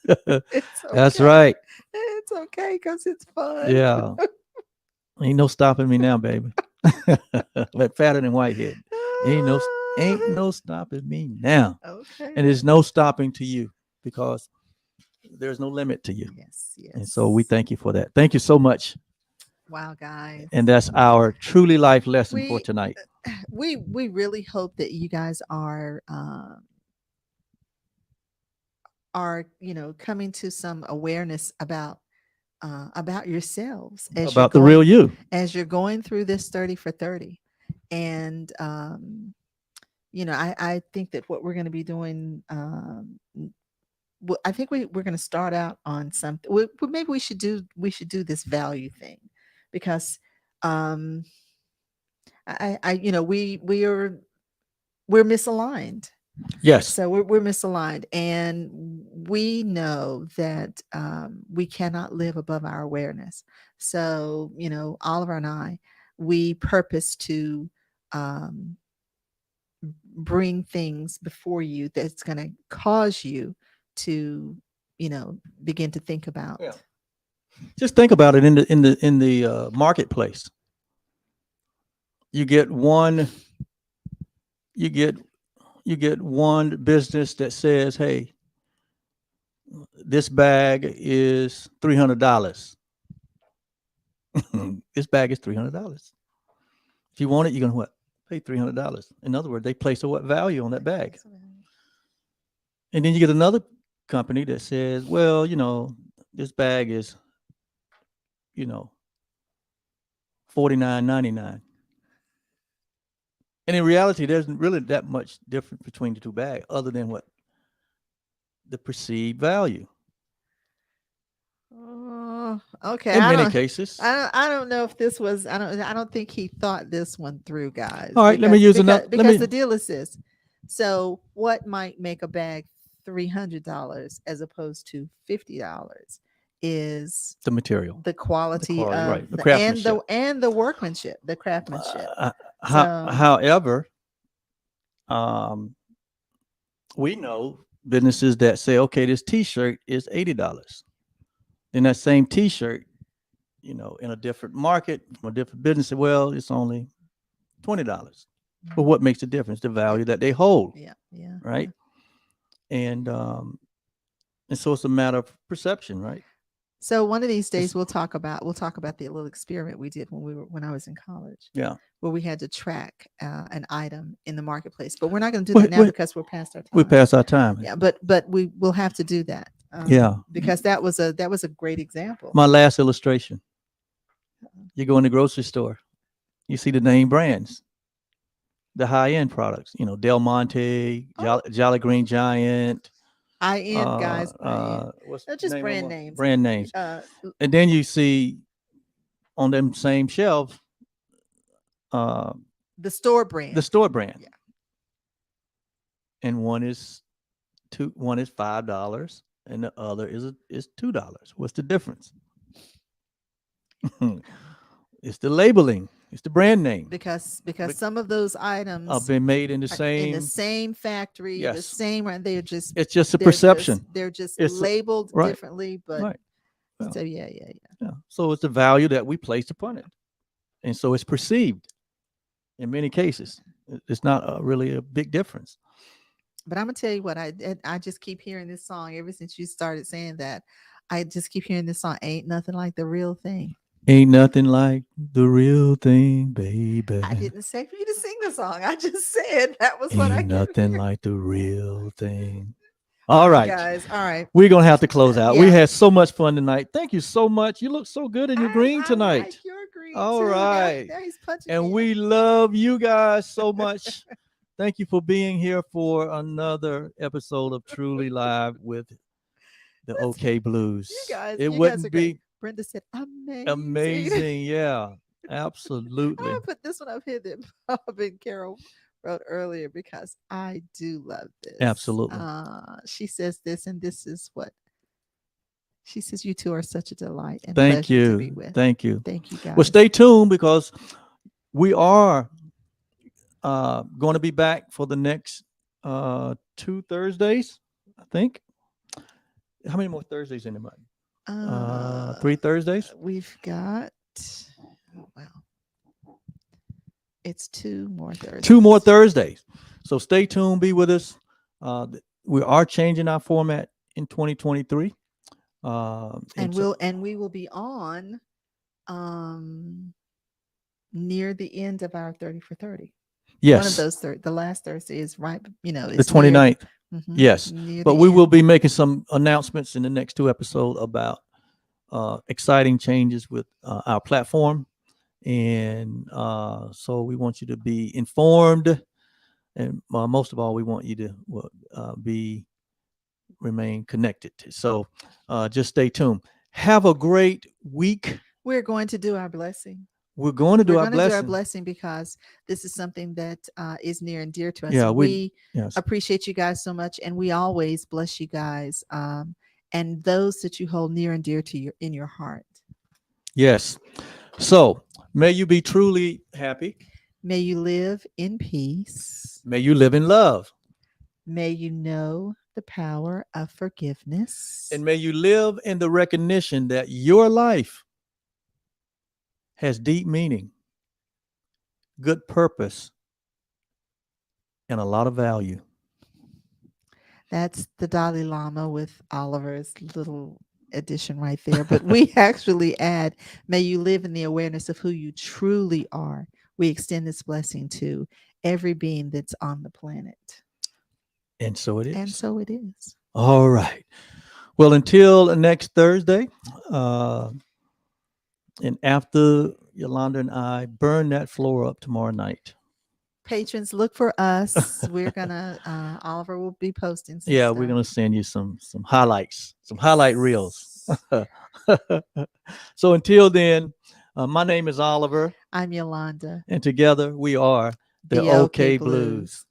Speaker 4: It's
Speaker 1: That's
Speaker 4: okay.
Speaker 1: right.
Speaker 4: It's okay because it's fun.
Speaker 1: Yeah. Ain't no stopping me now, baby. But fatter than Whitehead. Ain't no stopping me now.
Speaker 4: Okay.
Speaker 1: And there's no stopping to you because there's no limit to you.
Speaker 4: Yes.
Speaker 1: And so we thank you for that. Thank you so much.
Speaker 4: Wow, guys.
Speaker 1: And that's our truly life lesson for
Speaker 4: We-
Speaker 1: tonight.
Speaker 4: We really hope that you guys are coming to some awareness about yourselves as
Speaker 1: About the real you.
Speaker 4: as you're going through this 30 for 30. And I think that what we're going to be doing, I think we're going to start out on something. Maybe we should do this value thing, because we're misaligned.
Speaker 1: Yes.
Speaker 4: So we're misaligned, and we know that we cannot live above our awareness. So, Oliver and I, we purpose to bring things before you that's going to cause you to, begin to think about.
Speaker 1: Yeah. Just think about it in the marketplace. You get one business that says, hey, this bag is $300. This bag is $300. If you want it, you're going to what? Pay $300. In other words, they place a what value on that bag. And then you get another company that says, well, this bag is, $49.99. And in reality, there isn't really that much difference between the two bags, other than what? The perceived value.
Speaker 4: Okay.
Speaker 1: In many cases.
Speaker 4: I don't know if this was. I don't think he thought this one through, guys.
Speaker 1: All right, let me use another.
Speaker 4: Because the deal is this. So, what might make a bag $300 as opposed to $50 is
Speaker 1: the material,
Speaker 4: the quality of
Speaker 1: right, the craftsmanship,
Speaker 4: and the workmanship, the craftsmanship.
Speaker 1: However, we know businesses that say, okay, this T-shirt is $80. Then that same T-shirt, in a different market from a different business, well, it's only $20. But what makes the difference? The value that they hold.
Speaker 4: Yeah.
Speaker 1: Right. And so it's a matter of perception, right?
Speaker 4: So one of these days we'll talk about the little experiment we did when I was in college.
Speaker 1: Yeah.
Speaker 4: Where we had to track an item in the marketplace, but we're not going to do that now because we're past our time.
Speaker 1: We're past our time.
Speaker 4: Yeah, but we will have to do that. Because that was a great example.
Speaker 1: My last illustration. You go in the grocery store. You see the name brands, the high-end products, Del Monte, Jolly Green Giant.
Speaker 4: High-end, guys. High-end.
Speaker 1: What's
Speaker 4: They're
Speaker 1: the
Speaker 4: just
Speaker 1: name of
Speaker 4: brand
Speaker 1: them?
Speaker 4: names.
Speaker 1: Brand names. And then you see on them same shelves,
Speaker 4: the store brand.
Speaker 1: the store brand.
Speaker 4: Yeah.
Speaker 1: And one is $5 and the other is $2. What's the difference? It's the labeling. It's the brand name.
Speaker 4: Because some of those items
Speaker 1: Have been made in the
Speaker 4: are
Speaker 1: same.
Speaker 4: in the same factory, the
Speaker 1: Yes.
Speaker 4: same. They're just.
Speaker 1: It's just a
Speaker 4: they're
Speaker 1: perception.
Speaker 4: they're just
Speaker 1: It's
Speaker 4: labeled
Speaker 1: right.
Speaker 4: differently, but
Speaker 1: Right. Yeah.
Speaker 4: so yeah.
Speaker 1: Yeah. So it's the value that we place upon it, and so it's perceived. In many cases, it's not really a big difference.
Speaker 4: But I'm gonna tell you what, I just keep hearing this song ever since you started saying that. I just keep hearing this song. Ain't nothing like the real thing.
Speaker 1: Ain't nothing like the real thing, baby.
Speaker 4: I didn't say for you to sing the song. I just said that was what I
Speaker 1: Ain't
Speaker 4: kept
Speaker 1: nothing
Speaker 4: hearing.
Speaker 1: like the real thing. All right,
Speaker 4: guys. All right.
Speaker 1: We're gonna have to close out. We
Speaker 4: Yeah.
Speaker 1: had so much fun tonight. Thank you so much. You look so good in your green
Speaker 4: I
Speaker 1: tonight.
Speaker 4: like your green
Speaker 1: All
Speaker 4: too.
Speaker 1: right.
Speaker 4: There he's punching
Speaker 1: And
Speaker 4: in.
Speaker 1: we love you guys so much. Thank you for being here for another episode of Truly Live with the OK Blues.
Speaker 4: You guys,
Speaker 1: It
Speaker 4: you
Speaker 1: wouldn't
Speaker 4: guys are
Speaker 1: be
Speaker 4: great. Brenda said, amazing.
Speaker 1: amazing. Yeah,
Speaker 4: I'm
Speaker 1: absolutely.
Speaker 4: gonna put this one up here that Bob and Carol wrote earlier because I do love this.
Speaker 1: Absolutely.
Speaker 4: She says this, and this is what she says. You two are such a delight and
Speaker 1: Thank
Speaker 4: pleasure to be
Speaker 1: you.
Speaker 4: with.
Speaker 1: Thank you.
Speaker 4: Thank you, guys.
Speaker 1: Well, stay tuned because we are going to be back for the next 2 Thursdays, I think. How many more Thursdays in the month? 3 Thursdays?
Speaker 4: We've got, it's 2 more Thursdays.
Speaker 1: 2 more Thursdays. So stay tuned. Be with us. We are changing our format in 2023.
Speaker 4: And we will be on near the end of our 30 for 30.
Speaker 1: Yes.
Speaker 4: One of those the last Thursday is right,
Speaker 1: the
Speaker 4: it's
Speaker 1: 29th. Yes.
Speaker 4: near
Speaker 1: But
Speaker 4: the
Speaker 1: we will
Speaker 4: end.
Speaker 1: be making some announcements in the next 2 episodes about exciting changes with our platform. And so we want you to be informed. And most of all, we want you to remain connected. So just stay tuned. Have a great week.
Speaker 4: We're going to do our blessing.
Speaker 1: We're going to do
Speaker 4: We're
Speaker 1: our
Speaker 4: going to do our
Speaker 1: blessing.
Speaker 4: blessing because this is something that is near and dear to us.
Speaker 1: Yeah,
Speaker 4: we
Speaker 1: yes.
Speaker 4: appreciate you guys so much, and we always bless you guys and those that you hold near and dear to in your heart.
Speaker 1: Yes. So may you be truly happy.
Speaker 4: May you live in peace.
Speaker 1: May you live in love.
Speaker 4: May you know the power of forgiveness.
Speaker 1: And may you live in the recognition that your life has deep meaning, good purpose, and a lot of value.
Speaker 4: That's the Dalai Lama with Oliver's little addition right there. But we actually add, may you live in the awareness of who you truly are. We extend this blessing to every being that's on the planet.
Speaker 1: And so it is.
Speaker 4: And so it is.
Speaker 1: All right. Well, until next Thursday, and after Yolanda and I burn that floor up tomorrow night.
Speaker 4: Patrons, look for us. We're gonna Oliver will be posting some
Speaker 1: Yeah,
Speaker 4: stuff.
Speaker 1: we're gonna send you some highlights, some highlight reels. So until then, my name is Oliver.
Speaker 4: I'm Yolanda.
Speaker 1: And together we are the OK Blues.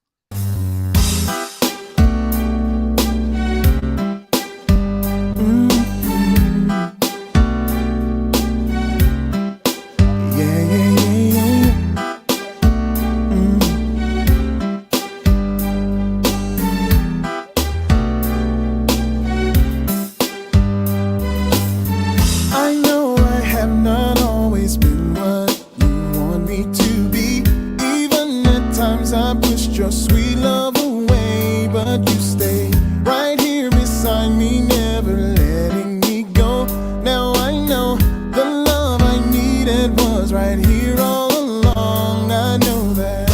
Speaker 3: I know I have not always been what you want me to be. Even at times I pushed your sweet love away, but you stay right here beside me, never letting me go. Now I know the love I needed was right here all along. I know that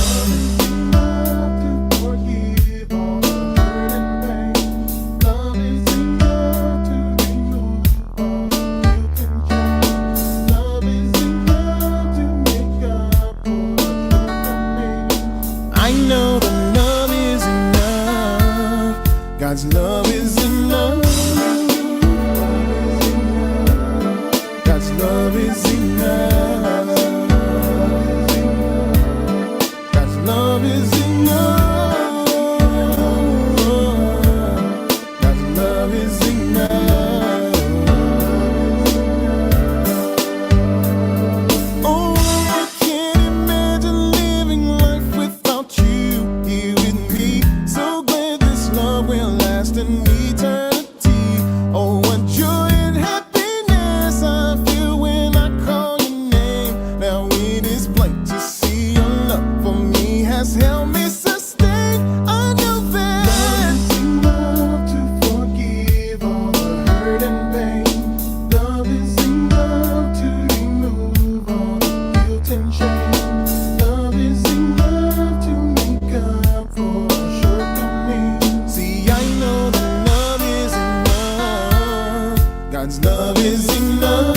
Speaker 3: love to forgive all the hurt and pain. Love is enough to remove all you can change. Love is enough to make up for is enough. God's love is enough. God's love is enough. God's love is enough. Oh, I can't imagine living life without you here with me. So glad this love will last an eternity. Oh, what joy and happiness I feel when I call your name. Now it is plain to see your love for me has helped me sustain. I know that love is enough to forgive all the hurt and pain. Love is enough to remove all the guilt and shame. Love is enough to make up for shortcomings. See, I know that love is enough. God's love is enough.